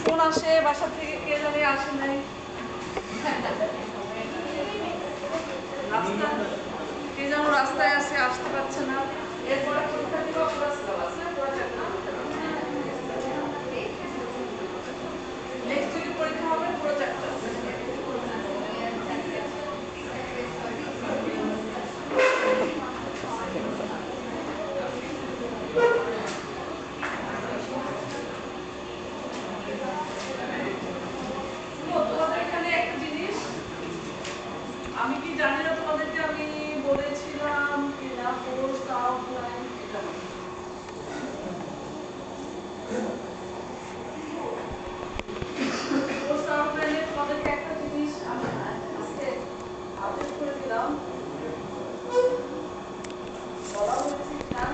Phone আসে বাসা থেকে, কে জানে আসে নাই। রাস্তা কে যেন রাস্তায় আসে, আসতে পারছে না। এরপরে পরীক্ষা দিব পুরো সিলেবাস, পুরো চ্যাপ্টার। নেক্সট উইকে পরীক্ষা হবে পুরো চ্যাপ্টার। তোমাদের এখানে একটা জিনিস আমি কি জানি না, তোমাদেরকে আমি বলেছিলাম কিনা, কোর্স আউটলাইন এটা কোর্স আউটলাইনে তোমাদেরকে একটা জিনিস আমি আজকে আপডেট করে দিলাম, বলা হয়েছে কিনা।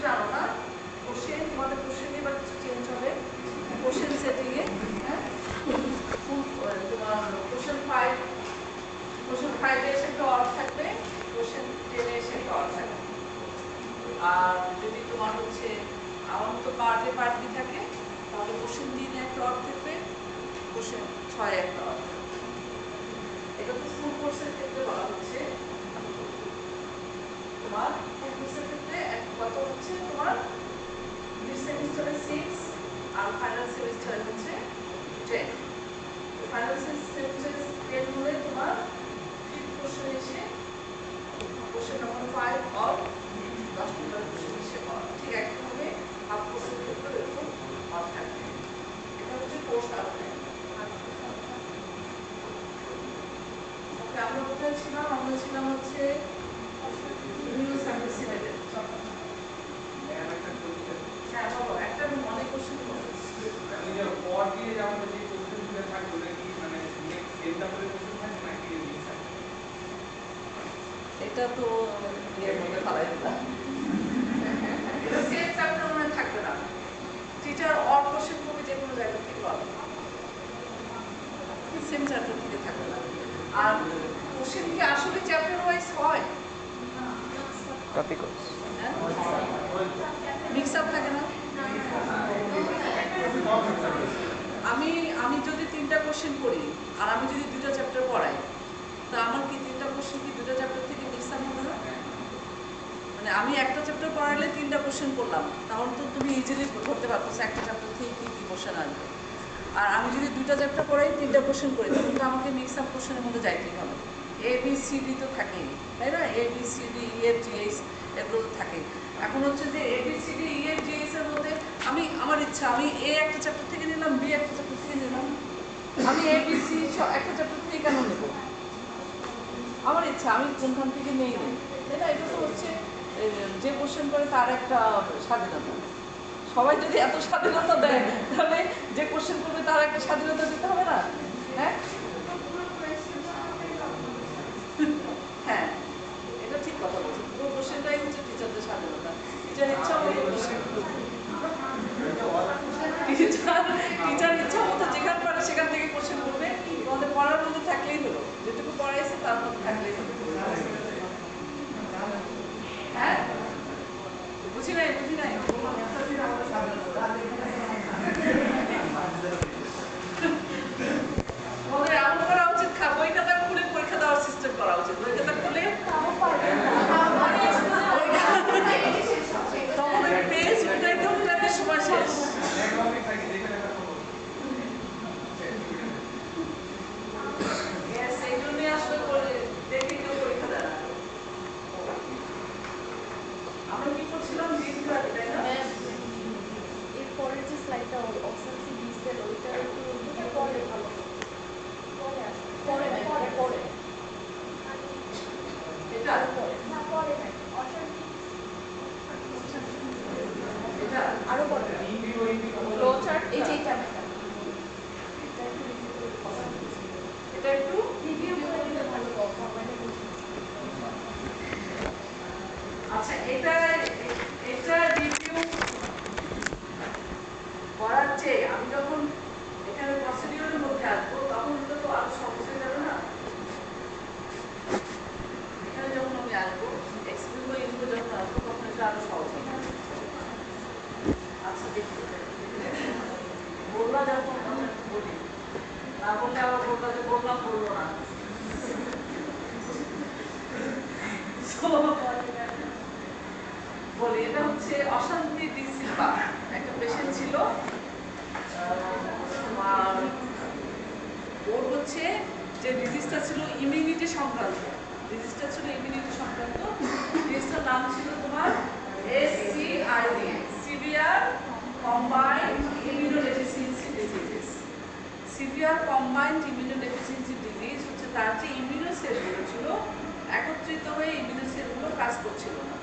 জানো না, কোশ্চেন তোমাদের কোশ্চেনে বা কিছু চেঞ্জ হবে কোশ্চেন সেটিংয়ে। হ্যাঁ, তোমার কোশ্চেন 5 এসে একটা অর্থ থাকবে, কোশ্চেন 10 এসে একটা অর্থ থাকবে। আর যদি তোমার হচ্ছে আমার মতো পার্টে পার্ট বি থাকে, তাহলে কোশ্চেন 3 এ একটা অর্থ থাকবে, কোশ্চেন 6 এ একটা অর্থ থাকবে। এটা তো ফুল কোর্সের ক্ষেত্রে বলা হচ্ছে। তোমার ফুল কোর্সের ক্ষেত্রে কত হচ্ছে, তোমার মিড সেমিস্টারে 6 আর ফাইনাল সেমিস্টারে হচ্ছে 10। ফাইনাল সেমিস্টারে 10 হলে তোমার ফিফথ কোশ্চেন এসে question number 5 or 10 number question এসে ঠিক একইভাবে হাফ কোর্সের ক্ষেত্রে এরকম অর থাকবে। এটা হচ্ছে কোর্স আউটলাইন। ওকে, আমরা কোথায় ছিলাম? আমরা ছিলাম হচ্ছে বিভিন্ন সাবজেক্ট সিলেক্টেড। হ্যাঁ বলো, একটা অনেক কোশ্চেন বলো। আমি যে পর দিয়ে যেমন যে কোশ্চেনগুলো থাকবে ওটা কি মানে নেক্সট সেম চ্যাপ্টারের কোশ্চেন থাকে নাকি মিক্স থাকে? এটা তো এর মধ্যে ফালাই দিলাম। এটা সেম চ্যাপ্টার মনে থাকবে না, টিচার অল কোশ্চেন করবে যে কোনো জায়গা থেকে পাবে, সেম চ্যাপ্টার থেকে থাকবে না। আর কোশ্চেন কি আসলে চ্যাপ্টার ওয়াইজ হয়? কপি কোর্স হ্যাঁ, মিক্স আপ থাকে না। আমি আমি যদি 3টা কোশ্চেন করি আর আমি যদি 2টা চ্যাপ্টার পড়াই, তা আমার কি 3টা কোশ্চেন কি 2টা চ্যাপ্টার থেকে মিক্স আপ হবে না? মানে আমি একটা চ্যাপ্টার পড়াইলে 3টা কোশ্চেন করলাম, তাহলে তো তুমি ইজিলি ধরতে পারতেছো একটা চ্যাপ্টার থেকে কি কি কোশ্চেন আসবে। আর আমি যদি 2টা চ্যাপ্টার পড়াই 3টা কোশ্চেন করি, তখন তো আমাকে মিক্স আপ কোশ্চেনের মধ্যে যাইতেই হবে। এ বি সি ডি তো থাকেই, তাই না? A B C D E F G H এগুলো তো থাকেই। এখন হচ্ছে যে A B C D E F G H এর মধ্যে আমি আমার ইচ্ছা আমি এ একটা চ্যাপ্টার থেকে নিলাম, বি একটা চ্যাপ্টার থেকে নিলাম, আমি এ বি সি একটা চ্যাপ্টার থেকে কেন নেব? আমার ইচ্ছা, আমি কোনখান থেকে নেই নেই, তাই না? এটা তো হচ্ছে যে কোশ্চেন করে তার একটা স্বাধীনতা। সবাই যদি এত স্বাধীনতা দেয়, তাহলে যে কোশ্চেন করবে তার একটা স্বাধীনতা দিতে হবে না? হ্যাঁ হ্যাঁ, এটা ঠিক কথা বলছি। পুরো কোশ্চেনটাই হচ্ছে টিচারদের স্বাধীনতা। টিচার ইচ্ছা মতো কোশ্চেন করবে, টিচার ইচ্ছা মতো যেখান পারে সেখান থেকে কোশ্চেন করবে। তোমাদের পড়ার মধ্যে থাকলেই হলো, যেটুকু পড়াইছে তার মধ্যে থাকলেই হলো। হ্যাঁ, বুঝি নাই তোমাদের এমন করা উচিত, বই খাতা খুলে পরীক্ষা দেওয়ার সিস্টেম করা উচিত। বই খাতা খুলে তখন ওই পেজ উঠাইতে উঠাইতে সময় শেষ। এই জন্যই আসলে দেখে কেউ পরীক্ষা দেয় না। আমরা কি করছিলাম, বিজ্ঞানী, তাই না? এর পরের যে স্লাইডটা অসান্সি ডিসেল ওইটা একটু ভিডিও করলে ভালো পরে আসবে পরে না এটা পরে এটা পরে না পরে না অসান্সি এটা আরো পরে ফ্লো চার্ট এই যে এটা এটা একটু রিভিউ করে দিলে ভালো ফরম্যাটে বুঝতে। আচ্ছা, এটা রিভিউ হচ্ছে অশান্তি ডি সিলভা, একটা পেশেন্ট ছিল, তোমার ওর হচ্ছে যে ডিজিজটা ছিল ইমিউনিটি সংক্রান্ত, ডিজিজটা ছিল ইমিউনিটি সংক্রান্ত, ডিজিজটার নাম ছিল তোমার SCID, severe combined immunodeficiency disease. Severe combined immunodeficiency disease হচ্ছে তার যে ইমিউনো সেলগুলো ছিল একত্রিত হয়ে ইমিউনো সেলগুলো কাজ করছিল না।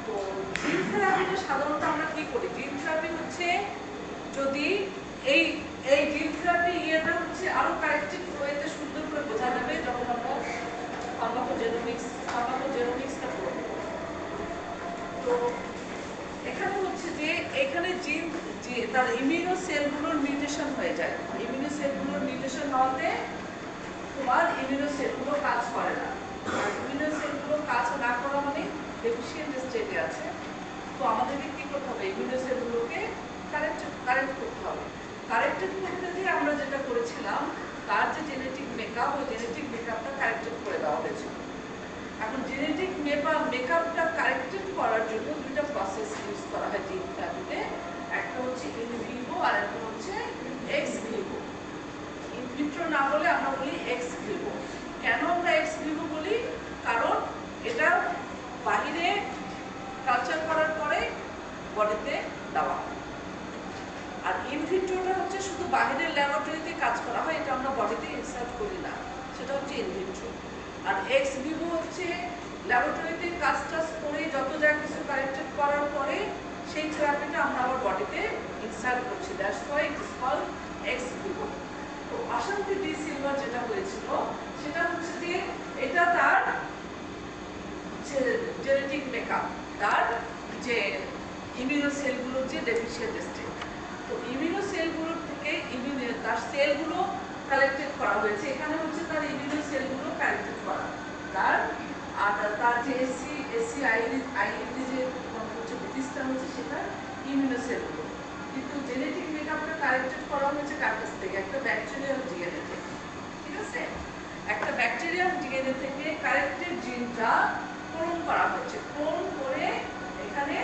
তো জিন থেরাপিটা সাধারণত আমরা কি করি, জিন থেরাপি হচ্ছে যদি এই এই জিন থেরাপি ইয়েটা হচ্ছে আরো কারেক্টেড ওয়েতে সুন্দর করে বোঝা যাবে যখন আমরা ফার্মাকোজেনোমিক্সটা করব। তো এখানে হচ্ছে যে এখানে জিন যে তার ইমিউনো সেলগুলোর মিউটেশন হয়ে যায়, ইমিউনো সেলগুলোর মিউটেশন হওয়াতে তোমার ইমিউনো সেলগুলো কাজ করে না, আর ইমিউনো সেলগুলো কাজ না করা মানে ডেফিশিয়েন্ট স্টেটে আছে। তো আমাদেরকে কি করতে হবে, ইমিউনো সেলগুলোকে কারেক্ট করতে হবে। কারেক্টেড করতে দিয়ে আমরা যেটা করেছিলাম তার যে জেনেটিক মেকআপ, ওই জেনেটিক মেকআপটা কারেক্টেড করে দেওয়া হয়েছিল। এখন জেনেটিক মেকআপটা কারেক্টেড করার জন্য দুইটা প্রসেস ইউজ করা হয় জিন থেরাপিতে, একটা হচ্ছে ইন ভিভো আর একটা হচ্ছে এক্স ভিভো। ইন ভিট্রো না বলে আমরা বলি এক্স ভিভো। কেন আমরা এক্স ভিভো বলি, কারণ এটা বাহিরে কালচার করার পরে বডিতে দেওয়া হয়, আর ইন ভিট্রোটা হচ্ছে শুধু বাহিরের ল্যাবরেটরিতে কাজ করা হয়, এটা আমরা বডিতে ইনসার্ট করি না, সেটা হচ্ছে ইন ভিট্রো। আর এক্স ভিভো হচ্ছে ল্যাবরেটরিতে কাজ টাজ করে যত যা কিছু কারেক্টেড করার পরে সেই থেরাপিটা আমরা আবার বডিতে ইনসার্ট করছি, that's why it is called ex vivo. তো অশান্তি ডি সিলভা যেটা হয়েছিল সেটা হচ্ছে যে এটা তার জেনেটিক মেকআপ, তার যে ইমিউনো সেলগুলোর যে ডেফিশিয়েন্ট স্টেট, তো ইমিউনো সেলগুলোর থেকে তার সেলগুলো কালেক্টেড করা হয়েছে। এখানে হচ্ছে তার ইমিউনো সেলগুলো কালেক্টেড করা, তার যে SCID যে হচ্ছে ডিজিজটা হচ্ছে সেটা ইমিউনো সেলগুলো, কিন্তু জেনেটিক মেকআপটা কালেক্টেড করা হয়েছে কার কাছ থেকে, একটা ব্যাকটেরিয়াল ডিএনএ থেকে। ঠিক আছে, একটা ব্যাকটেরিয়াল ডিএনএ থেকে কারেক্টেড জিনটা ক্লোন করা হয়েছে, ক্লোন করে এখানে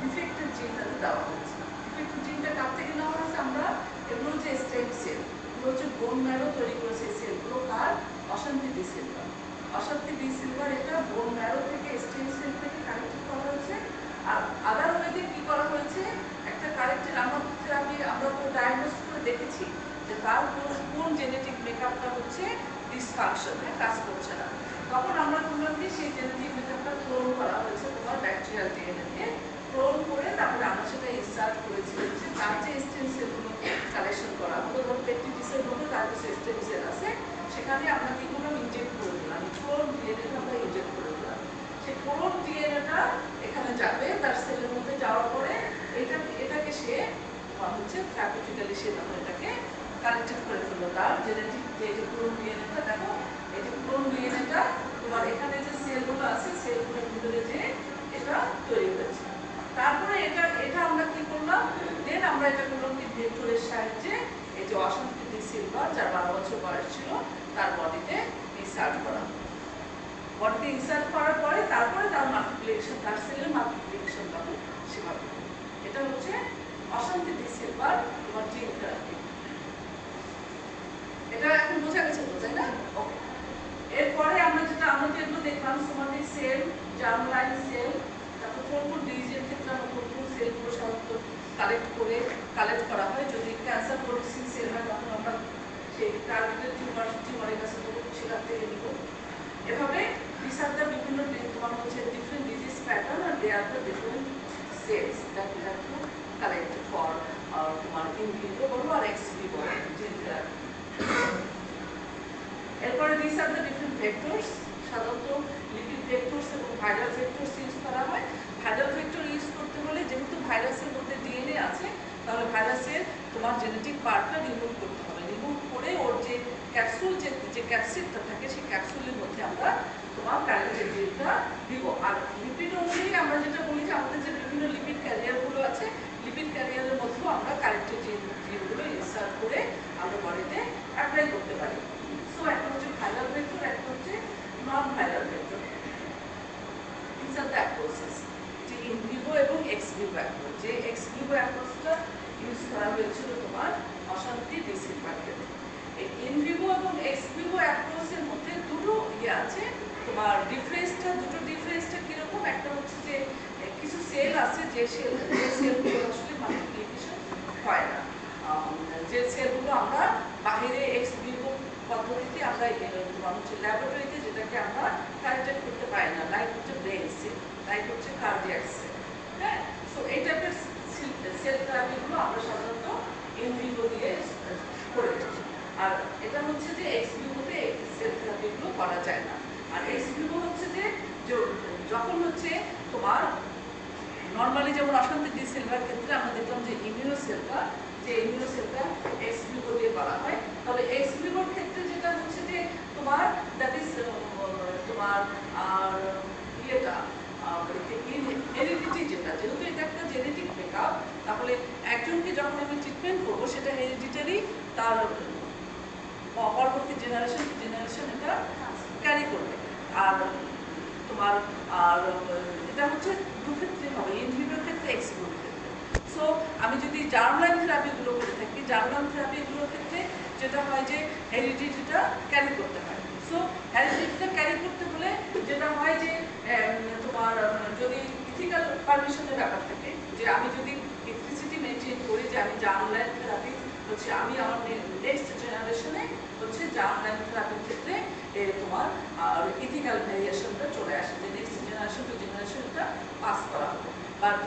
ডিফেক্টেড জিনটাতে দেওয়া হয়েছে। ডিফেক্টেড জিনটা কার থেকে নেওয়া হয়েছে, আমরা এগুলো হচ্ছে স্টেম সেল, এগুলো হচ্ছে বোন ম্যারো তৈরি করেছে সেলগুলো, কার অশান্তি ডি সিলভা। অশান্তি ডি সিলভার এটা বোন ম্যারো থেকে স্টেম সেল থেকে কালেক্টেড করা হয়েছে। আর আদার ওয়েতে কি করা হয়েছে, একটা কারেক্টেড আমরা তো ডায়াগনোস করে দেখেছি যে তার কোন জেনেটিক মেকআপটা হচ্ছে ডিসফাংশন, কাজ করছে না, তখন আমরা বললাম যে সেই জেনেটিক মেকআপটা ক্লোন করা হয়েছে তোমার ব্যাকটেরিয়াল ডিএনএ দিয়ে, ক্লোন করে তারপরে আমরা সেটা ইনসার্ট করেছি যে তার যে স্টেম সেলগুলো কালেকশন করা হলো, ধরো পেপটিডিসের মধ্যে তার যে স্টেম সেল আছে সেখানে আমরা কি করলাম, ইনজেক্ট করে দিলাম, ক্লোন ডিএনএটা আমরা ইনজেক্ট করে দিলাম। সেই ক্লোন ডিএনএটা এখানে যাবে, তার সেলের মধ্যে যাওয়ার পরে এটাকে সে হচ্ছে থ্যারাপিউটিক্যালি সে তখন এটাকে কালেক্টেড করে ফেললো, তার জেনেটিক যে ক্লোন ডিএনএটা। দেখো এই যে ক্লোন ডিএনএটা তোমার এখানে যে সেলগুলো আছে সেলগুলোর ভিতরে যে এটা তৈরি হয়েছে। তারপরে এটা আমরা কি করলাম, দেন আমরা এটা করলাম কি ভেক্টরের সাহায্যে এই যে অশান্তি ডি সিলভা যার 12 বছর বয়স ছিল তার বডিতে ইনসার্ট করা। বডিতে ইনসার্ট করার পরে তারপরে তার মাল্টিপ্লিকেশন, তার সেলের মাল্টিপ্লিকেশন হবে সেভাবে। এটা হচ্ছে অশান্তি ডি সিলভার তোমার জিন থেরাপি। এটা এখন বোঝা গেছে তো, তাই না? ওকে, এরপরে আমরা যেগুলো দেখলাম সোমাটিক সেল, জার্মলাইন সেল, তারপর কোন ডিজিজের ক্ষেত্রে আমরা কোন সেলগুলো সাধারণত কালেক্ট করা হয়, যদি ক্যান্সার প্রডিউসিং সেল হয় তখন আমরা সেই টার্গেটেড টিউমারের কাছে সেখান থেকে নিব। এভাবে দিস আর দ্য বিভিন্ন তোমার হচ্ছে ডিফারেন্ট ডিজিজ প্যাটার্ন আর they are the different cells that we have to collect for তোমার ইন ভিভো বলো আর এক্স ভিভো জিন থেরাপি। এরপরে this are the different vectors, সাধারণত লিপিড ভেক্টরস এবং ভাইরাল ভেক্টরস ইউজ করা হয়। ভাইরাল ভেক্টর ইউজ করতে হলে যেহেতু ভাইরাসের মধ্যে ডিএনএ আছে তাহলে ভাইরাসের তোমার জেনেটিক পার্টটা রিমুভ করতে হবে, রিমুভ করে ওর যে ক্যাপসুল যে ক্যাপসিডটা থাকে সেই ক্যাপসুলের মধ্যে আমরা তোমার কারেক্টেড জিনটা দিব। আর লিপিড অনুযায়ী আমরা যেটা বলি যে আমাদের যে বিভিন্ন লিপিড ক্যারিয়ারগুলো আছে, লিপিড ক্যারিয়ারের মধ্যেও আমরা কারেক্টেড জিনগুলো ইনসার্ট করে আমরা বডিতে অ্যাপ্লাই করতে পারি। সো একটা হচ্ছে ভাইরাল ভেক্টর, একটা হচ্ছে non viral vector. These are the approaches. Vivo এবং এক্স ভিভো অ্যাপ্রোচ, যে এক্স ভিভো অ্যাপ্রোচটা ইউজ করা হয়েছিল তোমার অশান্তি ডিসিলভার ক্ষেত্রে। এই ইন ভিভো এবং এক্স ভিভো অ্যাপ্রোচের মধ্যে দুটো ইয়ে আছে তোমার। দুটো ডিফারেন্সটা কিরকম? একটা হচ্ছে যে কিছু সেল আছে যে সেলগুলো আসলে মাল্টিপ্লিকেশন হয় না, যে সেলগুলো আমরা বাহিরে এক্স ভিভো পদ্ধতিতে আমরা তোমার হচ্ছে ল্যাবরেটরিতে যেটাকে আমরা কালেক্টেড করতে পারি না, লাইক হচ্ছে ব্রেন সেল, লাইক হচ্ছে কার্ডিয়াক সেল। হ্যাঁ, সো এই টাইপের সেল থেরাপিগুলো আমরা সাধারণত ইন ভিভো দিয়ে করে থাকি। আর এটা হচ্ছে যে এক্স ভিভোতে সেল থেরাপিগুলো করা যায় না। আর এক্স ভিভো হচ্ছে যে যখন হচ্ছে তোমার নর্মালি যেমন অশান্তি ডিসিলভার ক্ষেত্রে আমরা দেখলাম যে ইমিউনোসেলটা এক্স ভিভো দিয়ে করা হয়, তাহলে এক্স ভিভোর ক্ষেত্রে যেটা হচ্ছে যে তোমার দ্যাট ইজ তোমার আর ইয়েটা হেরিডিটি, যেহেতু এটা একটা জেনেটিক মেকআপ, তাহলে একজনকে যখন আমি ট্রিটমেন্ট করবো সেটা হেরিডিটারি, তার পরবর্তী জেনারেশন এটা ক্যারি করবে। আর তোমার আর এটা হচ্ছে দু ক্ষেত্রে হবে, ইন ভিভোর ক্ষেত্রে এক্স ভিভোর ক্ষেত্রে। সো আমি যদি জার্মলাইন থেরাপিগুলো করে থাকি, জার্মলাইন থেরাপিগুলোর ক্ষেত্রে যেটা হয় যে হেরিডিটিটা ক্যারি করতে হয়। সো হেরিডিটিটা ক্যারি করতে হলে যেটা হয় যে তোমার যদি ইথিক্যাল পারমিশনের ব্যাপার থাকে, যে আমি যদি ইথিসিটি মেনটেন করি যে আমি জার্মলাইন থেরাপি হচ্ছে আমি আমার নেক্সট জেনারেশনে হচ্ছে জার্মলাইন থেরাপির ক্ষেত্রে তোমার আর ইথিক্যাল ভ্যারিয়েশনটা চলে আসে, যে নেক্সট জেনারেশন টু জেনারেশনটা পাস করা হবে। বাট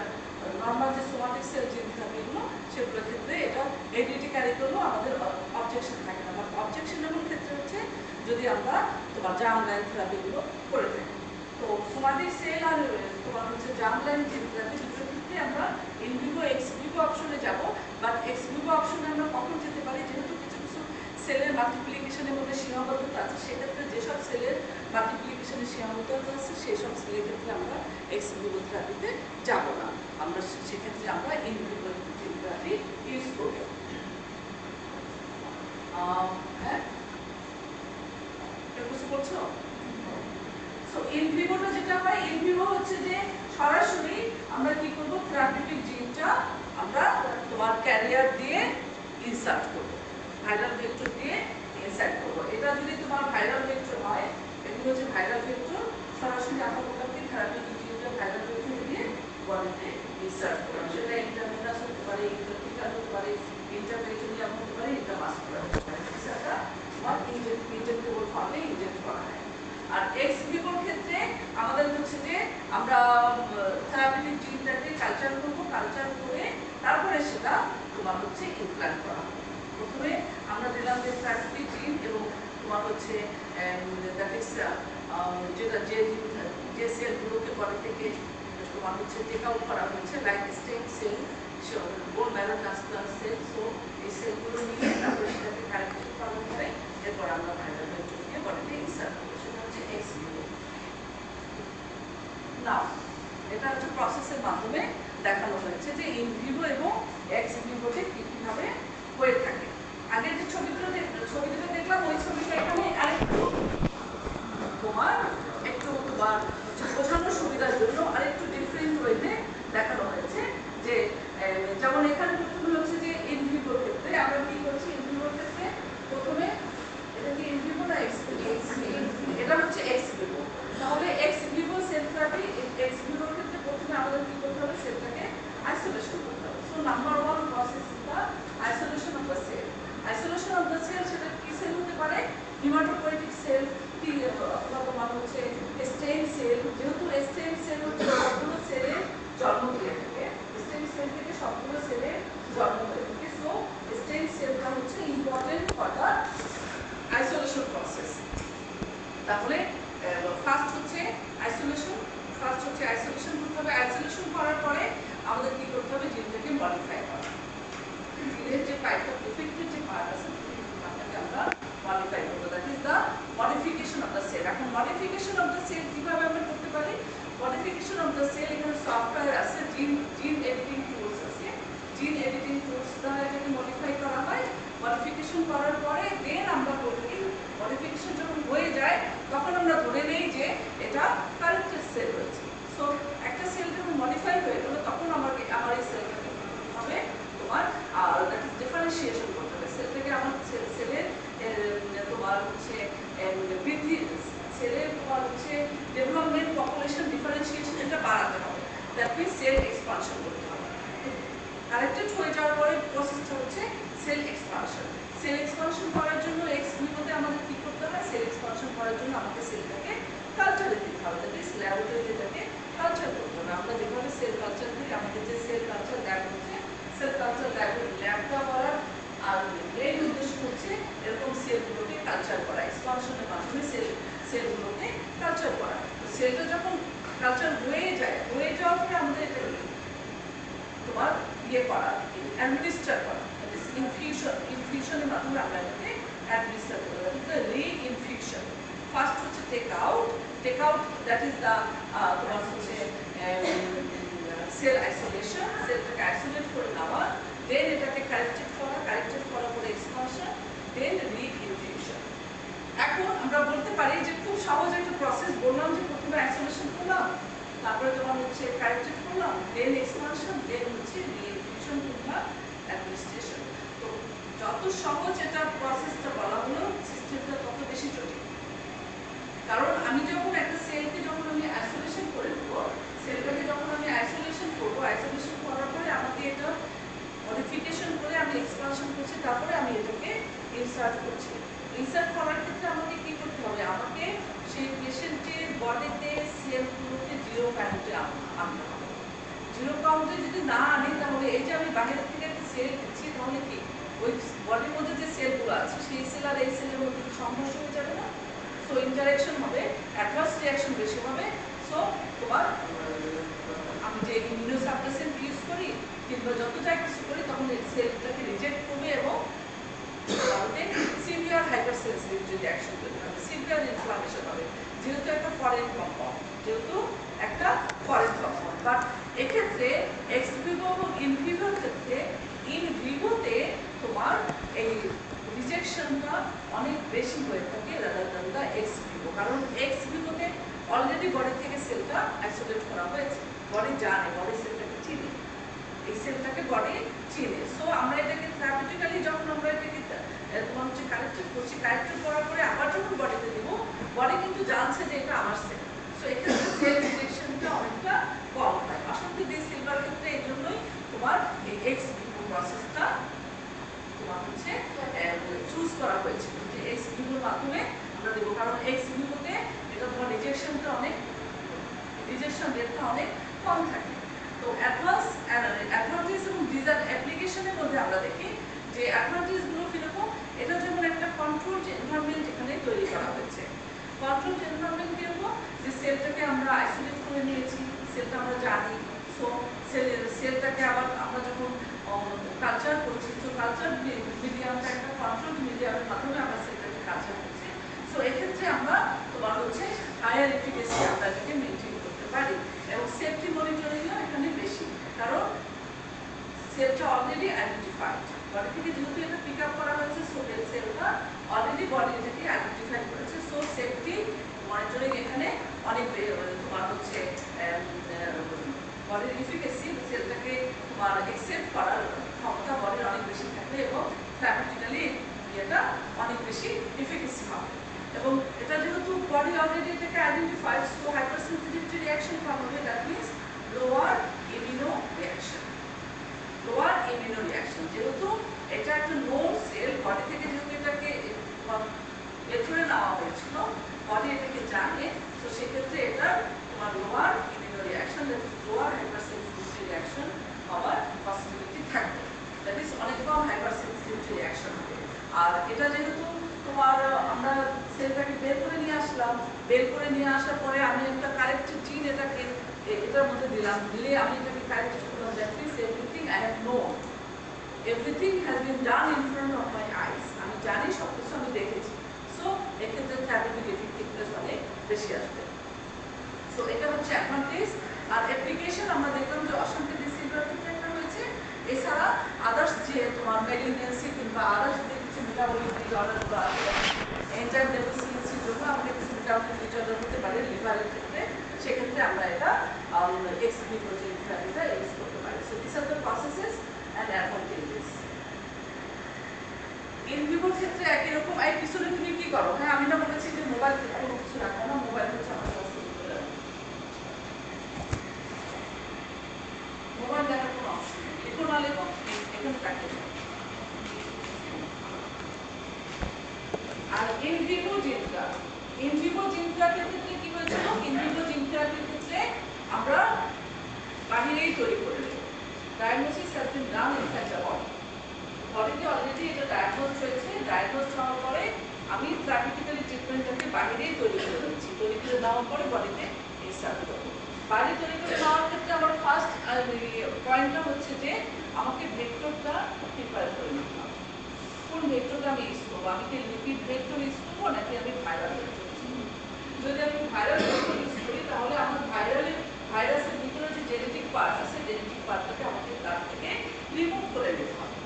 নর্মাল যে সোমাটিক সেল জিন থেরাপিগুলো সেগুলোর ক্ষেত্রে এটা হেরিডিটি ক্যারি করলেও আমাদের অবজেকশন থাকে না। বাট অবজেকশনেবল ক্ষেত্রে হচ্ছে যদি আমরা তোমার জার্মলাইন থেরাপিগুলো করে থাকি। তো সোমাটিক সেল আর তোমার হচ্ছে জার্মলাইন জিন থেরাপি দুটোর ক্ষেত্রে আমরা ইন ভিভো এক্স ভিভো অপশনে যাব। বাট এক্স ভিভো অপশনে আমরা কখন যেতে পারি? যেহেতু কিছু কিছু সেলের মাল্টিপ্লিকেশনের মধ্যে সীমাবদ্ধতা আছে, সেক্ষেত্রে যেসব সেলের মাল্টিপ্লিকেশনের সীমাবদ্ধতা আছে সেই সব সেলের ক্ষেত্রে আমরা এক্স ভিভো থেরাপিতে যাব না, আমরা সেক্ষেত্রে আমরা ইন ভিভো থেরাপি ইউজ করব। হ্যাঁ, কিছু বলছো? সো ইন ভিভোটা যেটা হয়, ইন ভিভো হচ্ছে যে সরাসরি আমরা কি করব, থেরাপিউটিক জিনটা আমরা তোমার ক্যারিয়ার দিয়ে ইনসার্ট করব, ভাইরাল ভেক্টর দিয়ে ইনসার্ট করব। এটা যদি তোমার ভাইরাল ভেক্টর হয়, এগুলো হচ্ছে ভাইরাল ভেক্টর, সরাসরি আমরা মোটামুটি থেরাপিউটিক জিনটা ভাইরাল ভেক্টর দিয়ে বডিতে ইনসার্ট করব। সেটা ইন্টারমিনাস হতে পারে, ইন্টারপিকাল হতে পারে, ইন্টারপেরিটোনিয়াম হতে পারে, ইন্টারমাসকুলার হতে পারে। সেটা তোমার ইনজেক্টেবল ফর্মে ইনজেক্ট করা হয়। আর এক্স ভিভোর ক্ষেত্রে আমাদের হচ্ছে যে আমরা থেরাপিউটিক জিনটাকে কালচার করব, কালচার করে তারপরে সেটা তোমার হচ্ছে ইমপ্ল্যান্ট করা হবে। প্রথমে আমরা দিলাম যে থেরাপিউটিক জিন এবং তোমার হচ্ছে দ্যাট ইজ যেটা যে সেলগুলোকে বডি থেকে তোমার হচ্ছে টেক আউট করা হয়েছে, like stem cell, bone marrow transplant cell. So এই সেলগুলো নিয়ে তারপরে সেটাকে কালেকশন করার পরে এরপর আমরা ভাইরাল ভেক্টর দিয়ে বডিতে ইনসার্ট করবো, সেটা হচ্ছে এক্স ভিভো। না, এটা হচ্ছে প্রসেসের মাধ্যমে দেখানো হয়েছে যে ইন ভিভো এবং এক্স ভিভোতে কিভাবে হয়ে থাকে। আগে যে ছবি দুটো দেখলাম, ওই ছবিটা এখানে আরেকটু তোমার বোঝানোর সুবিধার জন্য আরেকটু ডিফারেন্ট ওয়েতে দেখানো হয়েছে। যে যেমন এখানে প্রথমে হচ্ছে যে ইন ভিভোর ক্ষেত্রে আমরা কি করছি, ইন ভিভোর ক্ষেত্রে প্রথমে এটা কি ইন ভিভো না এক্স ভিভো? এটা হচ্ছে এক্স ভিভো। তাহলে x Vivo cell therapy, x ভিভোর ক্ষেত্রে প্রথমে আমাদের কি করতে হবে, সেলটাকে আইসোলেশন করতে হবে। So number one process is the isolation of the cell. Isolation of the cell, সেটা কি সেল হতে পারে? হিমাটোপয়েটিক সেল, অথবা তোমার হচ্ছে স্টেম সেল। যেহেতু স্টেম সেল হচ্ছে সবগুলো সেলের জন্ম দিয়ে থাকে, স্টেম সেল থেকে সবগুলো সেলের জন্ম হয়ে থাকে। সো স্টেম সেলটা হচ্ছে important for the isolation process. তাহলে ফার্স্ট হচ্ছে আইসোলেশন করতে হবে। আইসোলেশন করার পরে আমাদের কি করতে হবে, জিনটাকে মডিফাই করা। জিনের যে পার্টটা ডিফেক্টেড যে পার্ট আছে সেটাকে আমরা মডিফাই করব, that is the modification of the cell. এখন মডিফিকেশন অফ দ্য সেল কিভাবে আমরা করতে পারি? মডিফিকেশন অফ দ্য সেল, এখানে সফটওয়্যার আছে, জিন এডিটিং টুলস আছে, জিন এডিটিং টুলস দ্বারা এটাকে মডিফাই করা হয়। মডিফিকেশন করার পরে দেন আমরা বলি, মডিফিকেশন যখন হয়ে যায় তখন আমরা ধরে নেই যে এটা কারেক্টেড সেল হয়েছে। সো একটা সেল যখন মডিফাই হয়ে গেল কম্বিনেশন ডিফারেন্সিয়েশন এটা বাড়াতে হবে, দ্যাট মিনস সেল এক্সপানশন করতে হবে। কারেক্টেড হয়ে যাওয়ার পরে প্রসেসটা হচ্ছে সেল এক্সপানশন। সেল এক্সপানশন করার জন্য এক্স ভিভোতে আমাদের কি করতে হয়? সেল এক্সপানশন করার জন্য আমাকে সেলটাকে কালচারে দিতে হবে, দ্যাট ইজ ল্যাবরেটরিতে এটাকে কালচার করতে হবে। আমরা যেভাবে সেল কালচার দিই, আমাদের যে সেল কালচার ল্যাব হচ্ছে, সেল কালচার ল্যাবটা করার আর মেইন উদ্দেশ্য হচ্ছে এরকম সেলগুলোকে কালচার করা, এক্সপানশনের মাধ্যমে সেলগুলোকে কালচার করা। সেলটা যখন কালচার হয়ে যাওয়ার পরে আমাদের এটা তোমার ইয়ে করা, অ্যাডমিনিস্টার করা, ইনফিউশনের মাধ্যমে আমরা এটাকে অ্যাডমিনিস্টার করতে পারি। রি-ইনফিউশন ফার্স্ট হচ্ছে take out, that is the তোমার হচ্ছে সেল আইসোলেশন, সেলটাকে আইসোলেট করে নেওয়া, দেন এটাকে কারেক্টেড করা পরে এক্সপানশন, দেন রি-ইনফিউশন। এখন আমরা বলতে পারি যে খুব সহজ একটা প্রসেস, বললাম যে প্রথমে আইসোলেশন করলাম, তারপরে তোমার হচ্ছে কারেক্টেড করলাম, দেন এক্সপানশন, দেন হচ্ছে রি-ইনফিউশন কিংবা অ্যাডমিনিস্ট্রেশন। তো যত সহজ এটা প্রসেসটা বলা হলো, সিস্টেমটা তত বেশি জটিল। কারণ আমি যখন একটা সেলকে যখন আমি আইসোলেশন করে দেবো, সেলটাকে যখন আমি আইসোলেশন করবো, আইসোলেশন করার পরে আমাকে এটা মডিফিকেশন করে আমি এক্সপানশন করছি, তারপরে আমি এটাকে ইনসার্ট করছি। ইনসার্ট করার ক্ষেত্রে আমাকে কি করতে হবে? আমাকে সেই পেশেন্টের বডিতে সেলগুলোকে জিরো কাউন্টে আনতে হবে। জিরো কাউন্টে যদি না আনি, তাহলে এই যে আমি বাইরের থেকে একটা সেল দিচ্ছি, তাহলে কি ওই বডির মধ্যে যে সেলগুলো আছে, সেই সেল আর এই সেলের মধ্যে সংঘর্ষ হয়ে যাবে না? সো ইন্টারাকশন হবে, অ্যাডভার্স রিঅ্যাকশন বেশি হবে। সো তোমার আমি যে ইমিউনোসাপ্রেসেন্ট ইউজ করি কিংবা যত যা কিছু করি, তখন এই সেলটাকে রিজেক্ট করবে এবং সিভিয়ার হাইপারসেনসিটিভিটি রিঅ্যাকশন তৈরি হবে, সিভিয়ার ইনফ্লামেশন হবে, যেহেতু একটা ফরেন কম্পাউন্ড, বাট এক্ষেত্রে এক্স ভিভো এবং ইন ভিভোর ক্ষেত্রে, ইন ভিভোতে তোমার এই রিজেকশনটা অনেক বেশি হয়ে থাকে rather than the x Vivo. কারণ এক্স ভিভোতে অলরেডি বডি থেকে সেলটা আইসোলেট করা হয়েছে, বডি জানে, বডি সেলটাকে চিনে, এই সেলটাকে বডি চিনে। সো আমরা এটাকে থেরাপিউটিক্যালি যখন আমরা এটাকে তোমার হচ্ছে কারেক্টেড করছি, কারেক্টেড করার পরে আবার যখন বডিতে দিব, বডি কিন্তু জানছে যে এটা আমার সেল। সো এক্ষেত্রে সেল রিজেকশনটা অনেকটা কম হয়। বাসন্তী ডি সিলভার ক্ষেত্রে এই জন্যই তোমার এই এক্স ভিভো প্রসেসটা তোমার হচ্ছে চুজ করা হয়েছিল, যে এক্স ভিভোর মাধ্যমে আমরা দেবো। কারণ এক্স ভিভোতে এটা তোমার রিজেকশন রেটটা অনেক কম থাকে। তো অ্যাডভান্টেজ এবং অ্যাপ্লিকেশনের মধ্যে আমরা দেখি যে অ্যাডভান্টেজগুলো কীরকম। এটা যেমন একটা কন্ট্রোল এনভায়রনমেন্ট এখানে তৈরি করা হয়েছে। কন্ট্রোল এনভায়রনমেন্ট কীরকম? যে সেলটাকে আমরা আইসোলেট করে নিয়েছি, সেলটা আমরা জানি। সো সেলটাকে আবার আমরা যখন কালচার করছি, তো কালচার মিডিয়ামটা একটা কন্ট্রোল মিডিয়ামের মাধ্যমে আমরা সেলটাকে কালচার করছি। সো এক্ষেত্রে আমরা তোমার হচ্ছে হায়ার এফিকেসি আমরা এটাকে মেনটেন করতে পারি, এবং সেফটি মনিটরিংও এখানে বেশি, কারণ সেলটা অলরেডি আইডেন্টিফাইড, বডি থেকে যেহেতু এটা পিক আপ করা হয়েছে, সো সেলটা অলরেডি বডি এটাকে আইডেন্টিফাই করেছে। সো সেফটি মনিটরিং এখানে অনেক তোমার হচ্ছে বডির এফিকেসি, সেলটাকে তোমার একসেপ্ট করার ক্ষমতা বডির অনেক বেশি থাকবে, এবং থেরাপিউটিক্যালি এটা অনেক বেশি এফিকেসি হবে। এবং এটা যেহেতু বডি অলরেডি এটাকে আইডেন্টিফাইড, সো হাইপারসেনসিটিভিটি রিঅ্যাকশন কম হবে, that means lower immuno reaction. যেহেতু এটা একটা নোন সেল, বডি থেকে যেহেতু এটাকে ভেতরে নেওয়া হয়েছিল, বডি এটাকে জানে, তো সেক্ষেত্রে এটা তোমার lower immuno reaction, lower hypersensitivity reaction হওয়ার পসিবিলিটি থাকবে, দ্যাট ইজ অনেক কম হাইপারসেনসিটিভিটি রিঅ্যাকশন হবে। আর এটা যেহেতু তোমার আমরা সেলটাকে বের করে নিয়ে আসলাম, বের করে নিয়ে আসার পরে আমি একটা কারেক্টেড জিন এটাকে এটার মধ্যে দিলাম, দিলে আমি এটাকে কারেক্টেড করলাম, that means everything I have known, everything has been done in front of my eyes, আমি জানি সব কিছু আমি দেখেছি। সো এক্ষেত্রে থেরাপিউটিক এফেক্টিভনেস অনেক বেশি আসবে। সো এটা হচ্ছে অ্যাডভান্টেজ। আর অ্যাপ্লিকেশন আমরা দেখলাম যে অশান্তি ডি সিলভার ক্ষেত্রে একটা হয়েছে, এছাড়া আদার্স যে তোমার মেলিগনেন্সি কিংবা আদার্স যে কিছু মেটাবলিক ডিসঅর্ডারগুলো আছে, এনজাইম ডেফিসিয়েন্সির জন্য আমাদের কিছু মেটাবলিক ডিসঅর্ডার হতে পারে লিভারের ক্ষেত্রে, সেক্ষেত্রে আমরা এটা এক্স ভিভো যে থেরাপিটা ইউজ করতে পারি। So this are the processes and advantages. In ভিভোর ক্ষেত্রে একই রকম। এই পিছনে তুমি কি করো? হ্যাঁ, আমি না বলেছি যে মোবাইল কোনো কিছু রাখো না, মোবাইল হচ্ছে আমার থার্পিটিক্যালি ট্রিটমেন্টটাকে বাইরেই তৈরি করে দিচ্ছি, তৈরি করে দেওয়ার পরে বডিতে স্টার্ট করবো। বাইরে তৈরি করে দেওয়ার ক্ষেত্রে আমার ফার্স্ট পয়েন্টটা হচ্ছে যে আমাকে ভেক্টরটা প্রিপেয়ার করে নিতে হবে। কোন ভেক্টরটা আমি ইউজ করবো, আমি কি লিপিড ভেক্টর ইউজ করবো নাকি আমি ভাইরাল ভেক্টর ইউজ করবো? যদি আমি ভাইরাল ভেক্টর ইউজ করি তাহলে আমার ভাইরাসের ভিতরে যে জেনেটিক পার্ট আছে, জেনেটিক পার্টটাকে আমাকে তার থেকে রিমুভ করে নিতে হবে।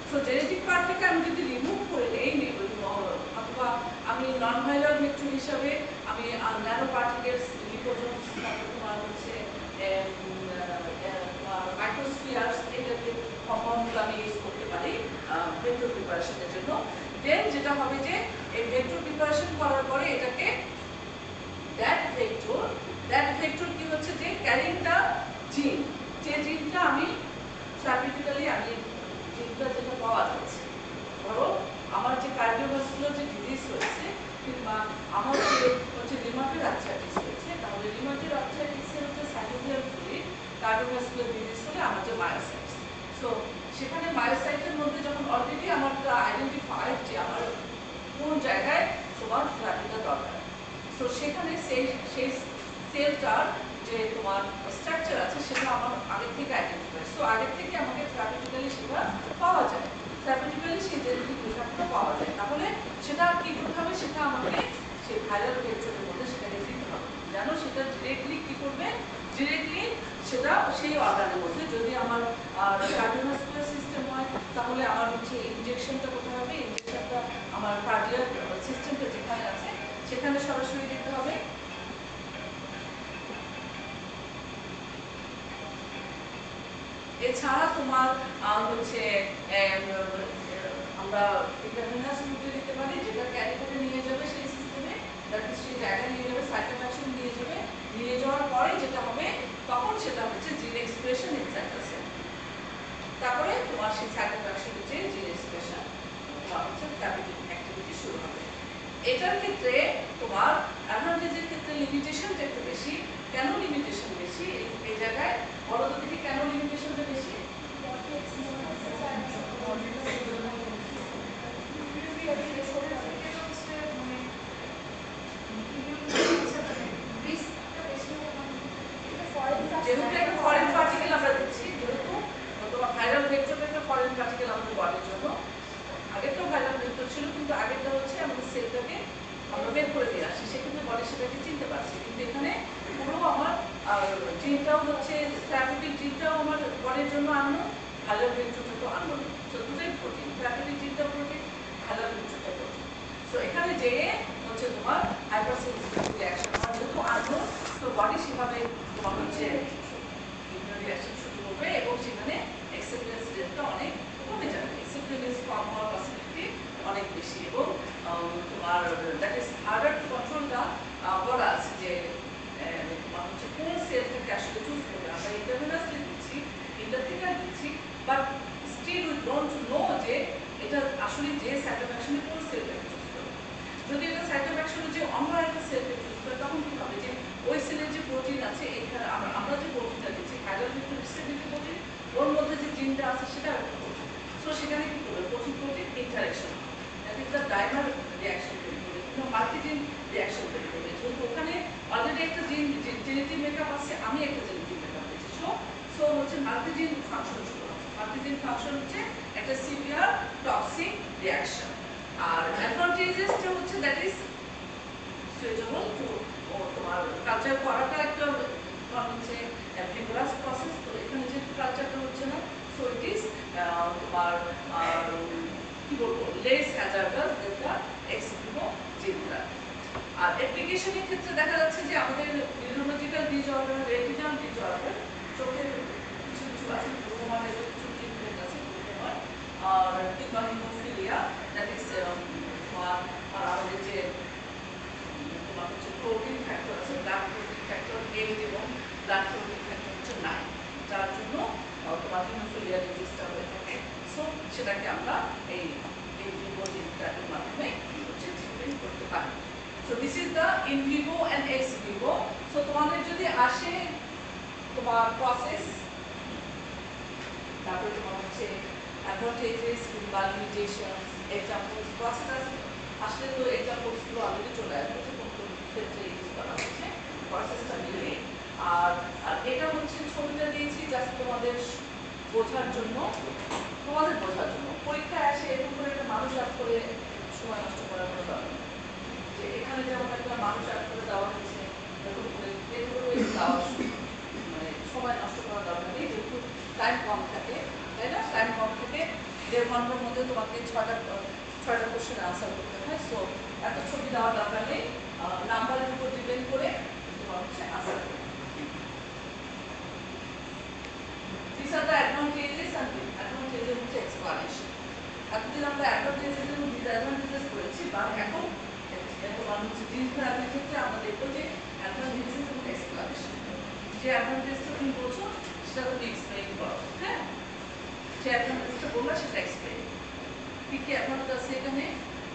সো জেনেটিক পার্টটাকে আমি যদি রিমুভ করে নেই, অথবা আমি নন ভাইরাল ভেক্টর হিসাবে আমি ন্যানো পার্টিকেলস, লিপোজোমস, তারপর তোমার হচ্ছে মাইক্রোস্ফিয়ার্স, এই টাইপের কম্পাউন্ডগুলো আমি ইউজ করতে পারি ভেক্টর প্রিপারেশনের জন্য। দেন যেটা হবে যে এই ভেক্টর প্রিপারেশন করার পরে এটাকে দ্যাট ভেক্টর কি হচ্ছে যে ক্যারিং দ্য জিন, যে জিনটা আমি সার্টিফিক্যালি আমি জিনটা যেটা পাওয়া যাচ্ছে, ধরো আমার যে কার্ডিওভাস্কুলার যে ডিজিজ হয়েছে কিংবা আমার যে হচ্ছে রিউমাটয়েড আর্থ্রাইটিস হয়েছে, তাহলে রিউমাটয়েড আর্থ্রাইটিসের হচ্ছে সাইটোপ্লাজমিক ফ্লুইড, কার্ডিওভাস্কুলার ডিজিজ হলে আমার যে মায়োসাইটস, সো সেখানে মায়োসাইটের মধ্যে যখন অলরেডি আমার আইডেন্টিফাইড যে আমার কোন জায়গায় তোমার থেরাপিটা দরকার, সো সেখানে সেই সেলটার যে তোমার স্ট্রাকচার আছে সেটা আমার আগে থেকে আইডেন্টিফাই, সো আগে থেকে আমাকে থেরাপিটিক্যালি সেটা পাওয়া যায়, থেরাপিটিক্যালি সেই জেনেটিক রিসার্চটা পাওয়া যায়। তাহলে সেটা কি করতে হবে, সেটা আমাকে সেই ভাইরাল ভেক্টরের মধ্যে সেটাকে দিতে হবে, যেন সেটা ডিরেক্টলি কি করবে, ডিরেক্টলি সেটা সেই অর্গানের মধ্যে, যদি আমার কার্ডিওভাস্কুলার সিস্টেম হয় তাহলে আমার হচ্ছে ইনজেকশনটা কোথায় হবে, ইনজেকশনটা আমার কার্ডিয়াক সিস্টেমটা যেখানে আছে সেখানে সরাসরি দিতে হবে। এছাড়া তোমার হচ্ছে আমরা ইন্টারভেনাস রুটে দিতে পারি, যেটা ক্যারি করে নিয়ে যাবে সেই সিস্টেমে, সেই জায়গায় নিয়ে যাবে, সাইটোপ্লাজম নিয়ে যাবে, নিয়ে যাওয়ার পরে যেটা হবে তখন সেটা হচ্ছে জিন এক্সপ্রেশন ইনসাইড দ্য সেল। তারপরে তোমার সেই সাইটোপ্লাজমের যে জিন এক্সপ্রেশন তোমার হচ্ছে থেরাপিউটিক অ্যাক্টিভিটি শুরু হবে। এটার ক্ষেত্রে তোমার অ্যাডভান্টেজের ক্ষেত্রে লিমিটেশনটা একটু বেশি। কেন লিমিটেশন বেশি এই জায়গায় বলো তো দেখি, কেন লিমিটেশনটা বেশি? যেহেতু একটা ফরেন পার্টিকেল আমরা দিচ্ছি, যেহেতু তোমার ভাইরাল ভেক্টরটা একটা ফরেন পার্টিকেল আমাদের বডির জন্য, আগেরটাও ভাইরাল ভেক্টর ছিল কিন্তু আগেরটা হচ্ছে আমাদের সেলটাকে আমরা বের করে দিয়ে আসছি, সেক্ষেত্রে বডি সেটাকে চিনতে পারছি, কিন্তু এখানে পুরো আমার জিনটাও হচ্ছে থেরাপিউটিক জিনটাও আমার বডির জন্য আনলো, ভাইরাল ভেক্টরটা তো আনলো না, তো দুটোই প্রোটিন, থেরাপিউটিক জিনটা প্রোটিন, ভাইরাল ভেক্টরটা প্রোটিন। সো এখানে যেয়ে হচ্ছে তোমার হাইপারসেন্সিটিভ রিঅ্যাকশন আমার যেহেতু আনলো, তো বডি সেভাবে তোমার হচ্ছে রিঅ্যাকশন শুরু করবে এবং সেখানে অ্যাকসেপ্টেন্স রেটটা অনেক কমে যাবে, অ্যাকসেপ্টেন্স কম হওয়ার পসিবিলিটি অনেক বেশি, এবং তোমার দ্যাট ইজ হার্ডার টু কন্ট্রোলটা বলা আছে যে তোমার হচ্ছে কোন সেলটাকে আসলে চুজ করবে। আমরা ইন্টারভেনাসলি দিচ্ছি, ইন্টারথিকাল দিচ্ছি, but still we don't know যে এটা আসলে যে সাইটোপ্লাজমে কোন সেলটাকে চুজ করবে। যদি এটা সাইটোপ্লাজমে যে অন্য একটা সেলকে চুজ করে তখন কি হবে যে ওই সেলের যে প্রোটিন আছে, এখানে আমরা যে প্রোটিনটা দিচ্ছি ভাইরাল ভেক্টর ডিস্ট্রিবিউটেড প্রোটিন, ওর মধ্যে যে জিনটা আছে সেটা একটা প্রোটিন, সো সেখানে কি করবে protein protein interaction, that is the dimer reaction তৈরি করবে, কিন্তু মাল্টিজিন রিঅ্যাকশন তৈরি করবে, যেহেতু ওখানে অলরেডি একটা জিন জেনেটিক মেকআপ আছে, আমি একটা জেনেটিক মেকআপ দিচ্ছি, সো হচ্ছে মাল্টিজিন ফাংশন শুরু হবে। মাল্টিজিন ফাংশন হচ্ছে একটা সিভিয়ার টক্সিক রিঅ্যাকশন। আর অ্যাডভান্টেজেসটা হচ্ছে দ্যাট ইজ সুইটেবল টু তোমার কালচার করাটা একটা হচ্ছে ভিগোরাস প্রসেস, তো এখানে যে কালচারটা হচ্ছে না, সো ইট ইজ তোমার কি বলবো লেস হ্যাজার্ডাস যেটা এক্স ভিভো জিনটা। আর অ্যাপ্লিকেশনের ক্ষেত্রে দেখা যাচ্ছে যে আমাদের নিউরোলজিক্যাল ডিসঅর্ডার, রেটিনাল ডিসঅর্ডার, চোখের কিছু কিছু আছে গ্লুকোমার, কিছু ট্রিটমেন্ট আছে গ্লুকোমার, আর কিংবা হিমোফিলিয়া, দ্যাট ইজ তোমার আমাদের যে তোমার হচ্ছে প্রোটিন ফ্যাক্টর আছে, ব্লাড প্রোটিন ফ্যাক্টর 8 এবং ব্লাড প্রোটিন ফ্যাক্টর হচ্ছে 9, যার জন্য তোমার হিমোফিলিয়া ডিজিজটা হয়ে থাকে। সো সেটাকে আমরা এই ভিভো জিনটার মাধ্যমে হচ্ছে ট্রিটমেন্ট করতে পারি। So this is the in Vivo and x Vivo. So তোমাদের যদি আসে তোমার প্রসেস, তারপরে তোমার হচ্ছে অ্যাডভান্টেজেস কিংবা লিমিটেশন, এক্সাম্পলস, প্রসেস আসলে তো এক্সাম্পল অলরেডি চলে আসবে যে কোন কোন ক্ষেত্রে ইউজ করা হচ্ছে প্রসেসটা মিলিয়ে। আর আর এটা হচ্ছে ছবিটা দিয়েছি জাস্ট তোমাদের বোঝার জন্য, পরীক্ষায় আসে এরকম করে একটা মানুষ আট করে সময় নষ্ট করার কোনো দরকার নেই। যে এখানে যেমন একটা মানুষ আট করে দেওয়া হয়েছে এরকম করে দেওয়া মানে সময় নষ্ট করার দরকার নেই, যেহেতু টাইম কম থাকে, তাই না? টাইম কম থেকে 1.5 ঘন্টার মধ্যে তোমাকে 6টা কোশ্চেন আনসার করতে হয়। সো এত ছবি দেওয়ার দরকার নেই, নাম্বারের উপর ডিপেন্ড করে তোমার হচ্ছে আনসার করতে। These are the advantages and disadvantages হচ্ছে explanation. এতদিন আমরা advantages এবং disadvantages করেছি, বা এখন তোমার হচ্ছে ডিসঅ্যাডভান্টেজের ক্ষেত্রে আমরা দেখবো যে advantages এবং explanation। যে অ্যাডভান্টেজটা তুমি বলছো সেটা তুমি এক্সপ্লেইন করো, হ্যাঁ? যে অ্যাডভান্টেজটা বললা সেটা এক্সপ্লেইন। কি কি অ্যাডভান্টেজ আছে এখানে?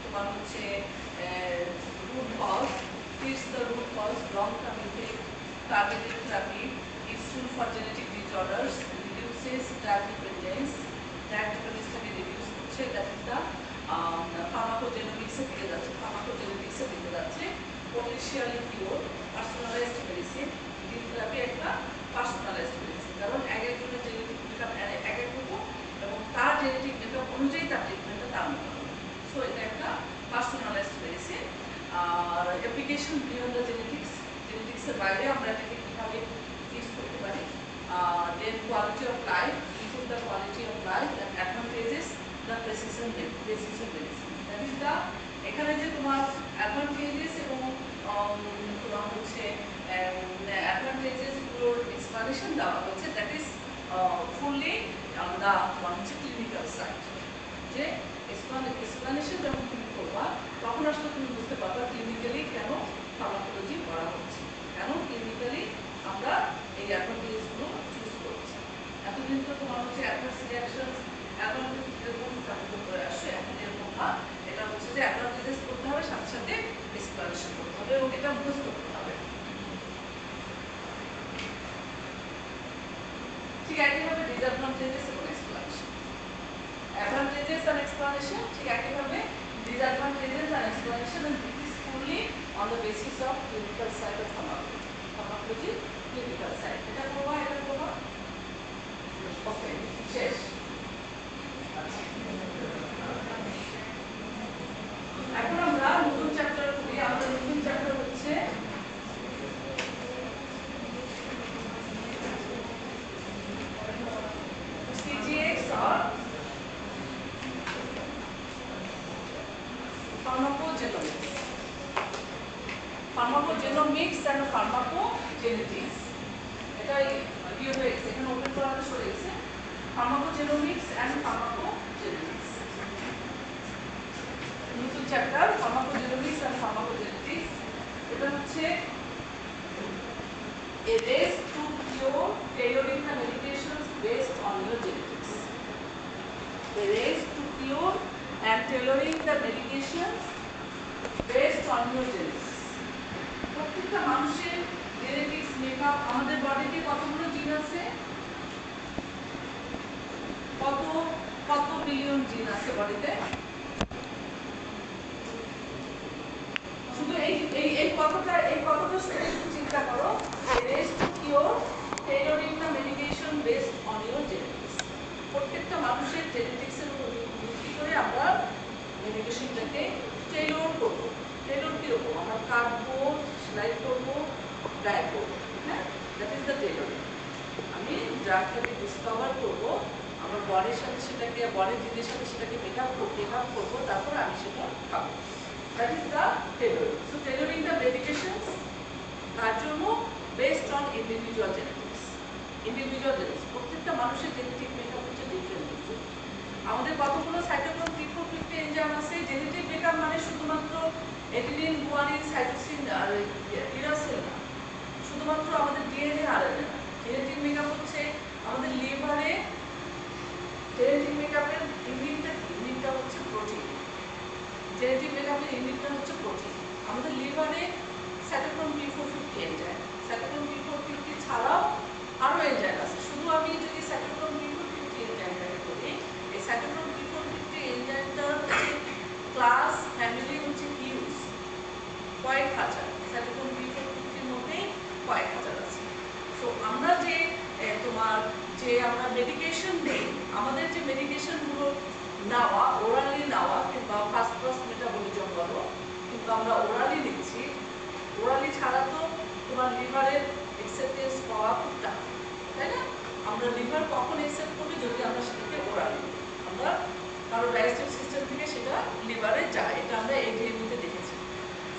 তোমার হচ্ছে root cause, fix the root cause, long-term effect, targeted therapy, useful for genetic disorders, reduces drug dependence, টাকে রিডিউস করছে, দ্যাট ইজ দ্য ফার্মাকোজেনোমিক্সে দিকে যাচ্ছে, ফার্মাকোজেনেটিক্সে দিকে যাচ্ছে, potentially cure, personalised medicine, gene therapy একটা পার্সোনালাইজড মেডিসিন, কারণ এক একজনের জেনেটিক মেকআপ এক এক রকম এবং তার জেনেটিক মেকআপ অনুযায়ী তার ট্রিটমেন্টটা তার মতো হবে। সো এটা একটা পার্সোনালাইজড মেডিসিন। আর অ্যাপ্লিকেশন বিয়ন্ড দ্য জেনেটিক্সের বাইরে আমরা এটাকে কীভাবে ইউজ করতে পারি। Then quality of life, improve the quality of life, and advantages the precision medicine. That is the এখানে যে তোমার অ্যাডভান্টেজেস এবং তোমার হচ্ছে অ্যাডভান্টেজেস গুলোর এক্সপ্লানেশন দেওয়া হচ্ছে, that is fully on the তোমার হচ্ছে ক্লিনিক্যাল সাইড। যে এক্সপ্লানেশন যখন তুমি করবা তখন আসলে তুমি বুঝতে পারবা ক্লিনিক্যালি কেন ফার্মাকোলজি করা হচ্ছে, কেন ক্লিনিক্যালি আমরা এই অ্যাডভান্টেজগুলো চুজ করছি। এতদিন তো তোমার হচ্ছে অ্যাডভার্স রিয়াকশন অ্যাডভান্টেজ এরকম কার্যকর করে আসছে, এখন এরকম না। এটা হচ্ছে যে অ্যাডভান্টেজেস করতে হবে, সাথে সাথে এক্সপ্লানেশন করতে হবে এবং এটা মুখস্থ করতে হবে। ঠিক একইভাবে ডিসঅ্যাডভান্টেজেস এবং এক্সপ্লানেশন, অ্যাডভান্টেজেস অ্যান্ড এক্সপ্লানেশন ঠিক একইভাবে disadvantages and explanation, and this is fully on the basis of clinical side of pharmacology, clinical side. এটা করবা, এটা করবা, ওকে, শেষ। এখন আমরা নতুন চ্যাপ্টার করি। আমাদের নতুন চ্যাপ্টার হচ্ছে CGX or pharmacogenomics. Pharmacogenomics and pharmacogenetics. এটা ইয়ে হয়ে গেছে, এখানে ওপেন করাটা সরে গেছে। Pharmacogenomics and pharmacogenetics, নতুন চ্যাপ্টার pharmacogenomics and pharmacogenetics। এটা হচ্ছে a race to cure tailoring the medications based on your genetics. A race to cure and tailoring the medications based on your genetics. প্রত্যেকটা মানুষের genetics makeup, আমাদের বডিতে কতগুলো জিন আছে, কত বিলিয়ন জিন আছে বডিতে? শুধু এই কথাটা শুনে একটু চিন্তা করো। race to cure tailoring the medication based on your genetics. প্রত্যেকটা মানুষের জেনেটিক্সের উপর ভিত্তি করে আমরা মেডিকেশনটাকে টেইলর করবো। টেইলর কীরকম? আমরা কাটবো, সেলাই করবো, ডায়েট করবো, হ্যাঁ, দ্যাট ইজ দ্য টেইলরিং। আমি ড্রাগটাকে ডিসকভার করবো, আমার বডির সাথে সেটাকে, বডির জিনের সাথে সেটাকে মেকআপ করবো, তারপর আমি সেটা খাবো। That is the tailoring. So tailoring the medications তার জন্য বেসড অন ইন্ডিভিজুয়াল জেনেটিক্স। প্রত্যেকটা মানুষের জেনেটিক মেকআপ হচ্ছে ডিফারেন্ট। আমাদের কতগুলো সাইটোক্রোম P450 এনজাইম আছে। জেনেটিক মেকআপ মানে শুধুমাত্র অ্যাডিনিন, গুয়ানিন, সাইটোসিন আর ইউরাসিল না, শুধুমাত্র আমাদের ডিএনএ আর আরএনএ না। জেনেটিক মেকআপ হচ্ছে আমাদের লিভারে, জেনেটিক মেকআপের ইউনিটটা হচ্ছে প্রোটিন। জেনেটিক মেকআপের ইউনিটটা হচ্ছে প্রোটিন। আমাদের লিভারে cytochrome P450 enzyme, cytochrome P450 ছাড়াও আরও এনজাইম আছে। শুধু আমি যদি সাইটোক্রোম P450 এনজাইমটাকে বলি, এই সাইটোক্রোম P450 এনজাইমটার ক্লাস ফ্যামিলি হচ্ছে হিউজ। কয়েক হাজার, সাইটোক্রোম P450 মধ্যেই কয়েক হাজার আছে। সো আমরা যে তোমার যে আমরা মেডিকেশন নেই, আমাদের যে মেডিকেশনগুলো নেওয়া, ওরালি নেওয়া কিংবা ফার্স্ট ক্লাস মেটাবলিজম বলো, কিন্তু আমরা ওরালি নিচ্ছি, ওরালি ছাড়া তো তোমার লিভারের অ্যাকসেপ্টেন্স পাওয়া খুব টাফ, তাই না? আমরা লিভার কখন অ্যাকসেপ্ট করবে? যদি আমরা সেটাকে ওরালি, আমরা কারো ডাইজেস্টিভ সিস্টেম থেকে সেটা লিভারে যায়, এটা আমরা এডিএমইতে দেখেছি।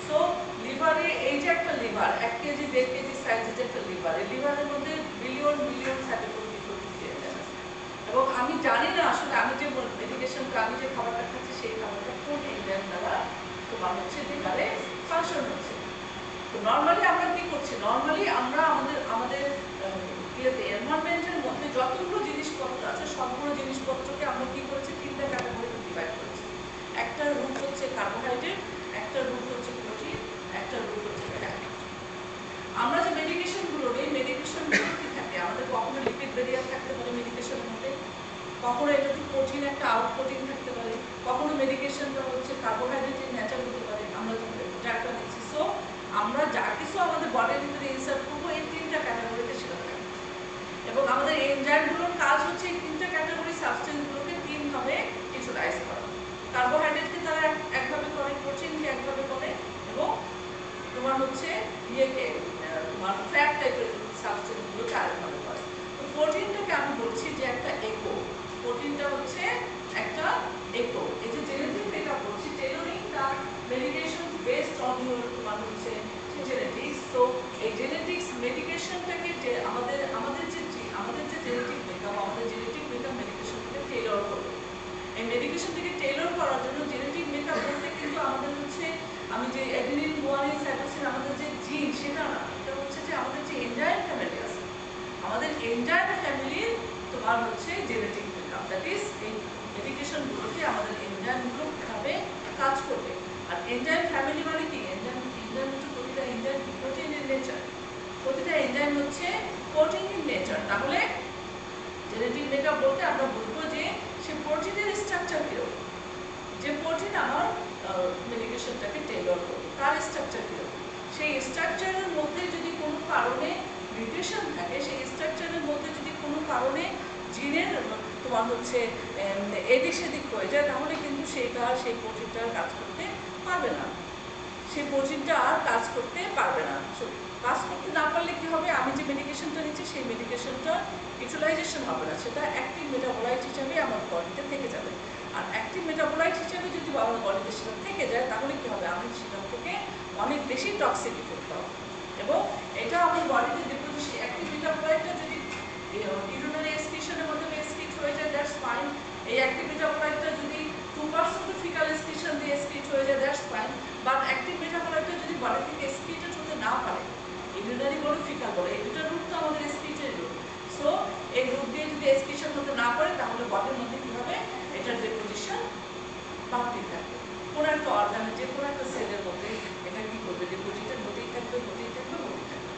সো লিভারে এই যে একটা লিভার 1 কেজি 1.5 কেজি সাইজের যে একটা লিভার, এই লিভারের মধ্যে billion billion cytochrome P450 enzyme আছে। এবং আমি জানি না আসলে আমি যে মেডিকেশনটা, আমি যে খাবারটা খাচ্ছি সেই খাবারটা কোন এনজাইম দ্বারা তোমার হচ্ছে লিভারে ফাংশন হচ্ছে। তো নর্মালি আমরা কি করছি? নর্মালি আমরা আমাদের এনভায়রনমেন্টের মধ্যে যতগুলো জিনিসপত্র আছে সবগুলো জিনিসপত্রকে আমরা কি করেছি? 3টা ক্যাটাগরিতে ডিভাইড করেছি। একটা রূপ হচ্ছে কার্বোহাইড্রেট, একটা রূপ হচ্ছে প্রোটিন, একটা রূপ হচ্ছে ফ্যাট। আমরা যে মেডিকেশনগুলো নেই, মেডিকেশনগুলো কি থাকে? আমাদের কখনো লিপিড ব্যারিয়ার থাকতে পারে মেডিকেশনের মধ্যে, কখনো এটাতে প্রোটিন একটা আউট প্রোটিন থাকতে পারে, কখনো মেডিকেশনটা হচ্ছে কার্বোহাইড্রেটের নেচার হতে পারে, আমরা যাটা দেখছি। সো আমরা যা কিছু আমাদের বডির ভিতরে ইনসার্ট করবো এই 3টা ক্যাটাগরিতে সেটা থাকে। এবং আমাদের এনজাইমগুলোর কাজ হচ্ছে এই 3টা ক্যাটাগরি সাবস্টেন্সগুলোকে 3 ভাবে ইউটিলাইজ করা। কার্বোহাইড্রেটকে তারা একভাবে করে, প্রোটিনকে একভাবে করে, এবং তোমার হচ্ছে ইয়েকে তোমার ফ্যাট টাইপের সাবস্টেন্সগুলোকে আরেকভাবে করে। তো প্রোটিনটাকে আমি বলছি যে একটা একক, প্রোটিনটা হচ্ছে একটা একক। এই যে জেনেটিক মেকআপ বলছি, tailoring the medication based on your তোমার হচ্ছে জেনেটিক্স। তো এই জেনেটিক্স মেডিকেশনটাকে যে আমাদের যে জেনেটিক মেকআপ, আমাদের জেনেটিক মেকআপ মেডিকেশনটাকে টেইলর করবে। এই মেডিকেশনটাকে টেইলর করার জন্য জেনেটিক মেকআপ বলতে কিন্তু আমাদের হচ্ছে, আমি যে অ্যাডিনিন, গুয়ানিন, সাইটোসিন আমাদের যে জিন সেটা না, এটা হচ্ছে যে আমাদের যে এনজাইম ফ্যামিলি আছে, আমাদের এনজাইম ফ্যামিলির তোমার হচ্ছে জেনেটিক মেকআপ। দ্যাট ইজ এই মেডিকেশনগুলোকে আমাদের এনজাইমগুলো কিভাবে কাজ করবে। আর এনজাইম ফ্যামিলি মানে কি? এনজাইম হচ্ছে প্রতিটা এনজাইম প্রোটিন ইন নেচার, প্রতিটা এনজাইম হচ্ছে প্রোটিন ইন নেচার। তাহলে জেনেটিক মেকআপ বলতে আমরা বুঝবো যে সে প্রোটিনের স্ট্রাকচার কীরকম, যে প্রোটিন আমার মেডিকেশনটাকে টেইলর করবে, তার স্ট্রাকচার কীরকম, সেই স্ট্রাকচারের মধ্যে যদি কোনো কারণে মিউটেশন থাকে, সেই স্ট্রাকচারের মধ্যে যদি কোনো কারণে জিনের তোমার হচ্ছে এদিক সেদিক হয়ে যায়, তাহলে কিন্তু সেই প্রোটিনটা আর কাজ করতে পারবে না, সেই প্রোটিনটা আর কাজ করতে পারবে না। কাজ করতে না পারলে কি হবে? আমি যে মেডিকেশনটা নিচ্ছি সেই মেডিকেশনটা ইউটিলাইজেশন হবে না, সেটা অ্যাক্টিভ মেটাবোলাইট হিসাবে আমার বডিতে থেকে যাবে। আর অ্যাক্টিভ মেটাবোলাইট হিসাবে যদি আমার বডিতে সেটা থেকে যায়, তাহলে কি হবে? আমি সেটার থেকে অনেক বেশি টক্সিক ইফেক্ট পাবো, এবং এটা আমার বডিতে ডিপোজিশন। অ্যাক্টিভ মেটাবোলাইটটা যদি ইউরিনারি এক্সক্রিশনের মাধ্যমে এক্সক্রিট হয়ে যায়, দ্যাটস ফাইন। এই অ্যাক্টিভ মেটাবোলাইটটা যদি 2% ফিকাল এক্সক্রিশন দিয়ে এক্সক্রিট হয়ে যায়, দ্যাটস ফাইন। বাট অ্যাক্টিভ মেটাবোলাইটটা যদি বডি থেকে এক্সক্রিটেড হতে না পারে, ইউরিনারি বলো ফিকাল বলো, এই দুটো রূপ তো আমাদের এক্সক্রিটেড রূপ। সো এই রূপ দিয়ে যদি এক্সক্রিশন হতে না পারে, তাহলে বডির মধ্যে কী হবে? এটার ডিপোজিশন বাড়তে থাকবে। কোনো একটা অর্গানের যে কোনো একটা সেলের মধ্যে এটা কী করবে? ডিপোজিটেড হতেই থাকবে, হতেই থাকবে, হতেই থাকবে।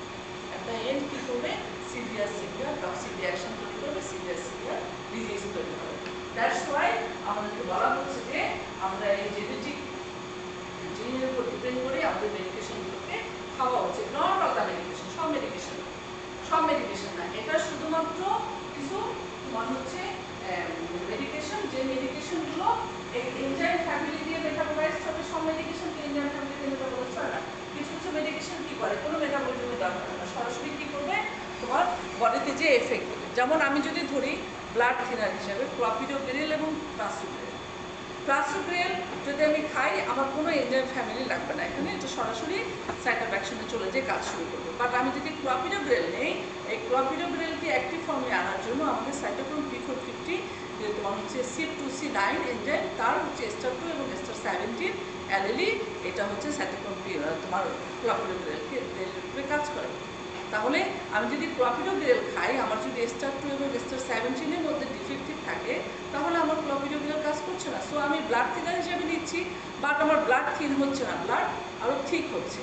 একটা এন্ড কী করবে? সিভিয়ার টক্সিক রিয়াকশন তৈরি করবে, সিভিয়ার ডিজিজ তৈরি হবে। দ্যাটস ওয়াই আমাদেরকে বলা হচ্ছে যে আমরা এই জেনেটিক জিনের উপর ডিপেন্ড করে আমাদের মেডিকেশনগুলোকে খাওয়া উচিত। নট অল দ্য মেডিকেশন, সব মেডিকেশন না, এটা শুধুমাত্র কিছু তোমার হচ্ছে মেডিকেশন, যে মেডিকেশনগুলো এই এনজাইম ফ্যামিলি দিয়ে মেটাবোলাইজড হবে। সব মেডিকেশন এনজাইম ফ্যামিলি দিয়ে মেটাবোলাইজড হয় না। কিছু কিছু মেডিকেশন কি করে? কোনো মেটাবলিজমের দরকার হয় না, সরাসরি কি করবে? তোমার বডিতে যে এফেক্ট দেবে। যেমন আমি যদি ধরি ব্লাড থিনার হিসাবে ক্লপিডোগ্রেল এবং প্লাসোগ্রেল যদি আমি খাই, আমার কোনো এনজাইম ফ্যামিলি লাগবে না এখানে, এটা সরাসরি সাইটোপ্যাকশনে চলে যেয়ে কাজ শুরু করবে। বাট আমি যদি ক্লপিডোগ্রেল নেই, এই ক্লপিডোগ্রেলকে অ্যাক্টিভ ফর্মে আনার জন্য আমাদের সাইটোক্রোম P450 যে তোমার হচ্ছে C2C9 এনজাইম, তার হচ্ছে এস্টার 2 এবং এস্টার 17 অ্যালেলি, এটা হচ্ছে সাইটোক্রোম তোমার ক্লপিডোগ্রেলকে কাজ করে। তাহলে আমি যদি ক্লপিডোগ্রেল খাই, আমার যদি এস্টার 2 এবং এস্টার 17-এর মধ্যে ডিফেক্টিভ থাকে, তাহলে আমার ক্লপিডোগ্রেল কাজ করছে না। সো আমি ব্লাড থিনার হিসেবে নিচ্ছি, বাট আমার ব্লাড থিন হচ্ছে না, ব্লাড আরও ঠিক হচ্ছে।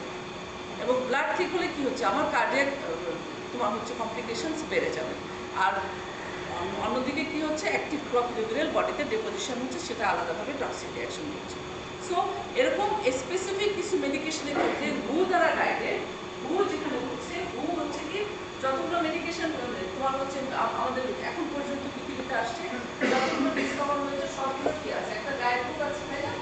এবং ব্লাড ঠিক হলে কী হচ্ছে? আমার কার্ডিয়াক তোমার হচ্ছে কমপ্লিকেশনস বেড়ে যাবে। আর অন্যদিকে কী হচ্ছে? অ্যাক্টিভ ক্লপিডোগ্রেল বডিতে ডিপোজিশন হচ্ছে, সেটা আলাদাভাবে টক্সিক রিয়াকশন হচ্ছে। সো এরকম স্পেসিফিক কিছু মেডিকেশনের ক্ষেত্রে আমাদের এখন পর্যন্ত পৃথিবীতে আসছে যতগুলো ডিসকভার হয়েছে সবগুলোর কি আছে, একটা গাইড বুক আছে, তাই না?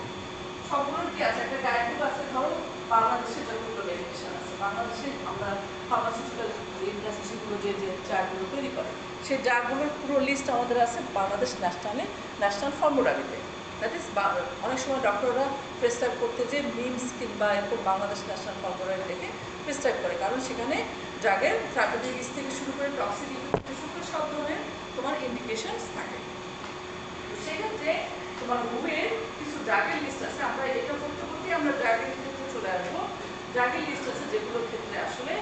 সবগুলোর কি আছে, একটা গাইড বুক আছে। ধরো বাংলাদেশের যতগুলো মেডিকেশন আছে, বাংলাদেশে আমরা ফার্মাসিউটিক্যাল ইন্ডাস্ট্রি সেগুলো যে যে জারগুলো তৈরি করে, সেই জারগুলোর পুরো লিস্ট আমাদের আছে বাংলাদেশ ন্যাশনাল ফর্মুলারিতে। দ্যাট ইজ অনেক সময় ডক্টররা প্রেসক্রাইব করতে যে মিমস কিংবা এরকম বাংলাদেশ ন্যাশনাল ফর্মুলারি দেখে প্রেসক্রাইব করে, কারণ সেখানে ড্রাগের প্রাকৃতিক দিক থেকে শুরু করে টক্সিক ইফেক্ট সব ধরনের তোমার ইন্ডিকেশনস থাকে। সেক্ষেত্রে তোমার রুমের কিছু ড্রাগের লিস্ট আছে। আমরা এটা করতে করতে আমরা ড্রাগের ক্ষেত্রে চলে আসবো। ড্রাগের লিস্ট আছে যেগুলোর ক্ষেত্রে আসলে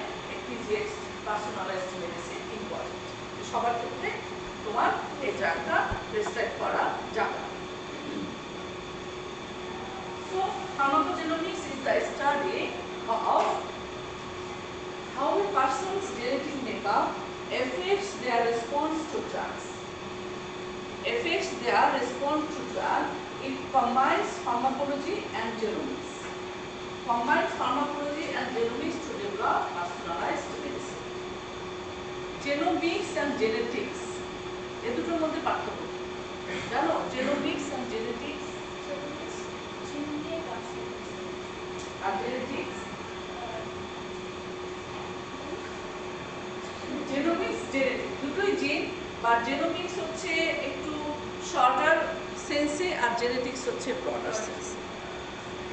পিজিএক্স পার্সোনালাইজড মেডিসিন ইম্পর্টেন্ট, সবার ক্ষেত্রে তোমার এই ড্রাগটা প্রেসক্রাইব করা যাবে। So pharmacogenomics is the study of how a person's genetic makeup affects their response to drugs. Affects their response to drug. It combines pharmacology and genomics. Combines pharmacology and genomics to develop personalized medicine. Genomics and genetics. এ দুটোর মধ্যে পার্থক্য জানো? Genomics and genetics আর genetics. Genomics genetics দুটোই gene, বা genomics হচ্ছে একটু shorter sense আর জেনেটিক্স হচ্ছে ব্রডার সেন্সে।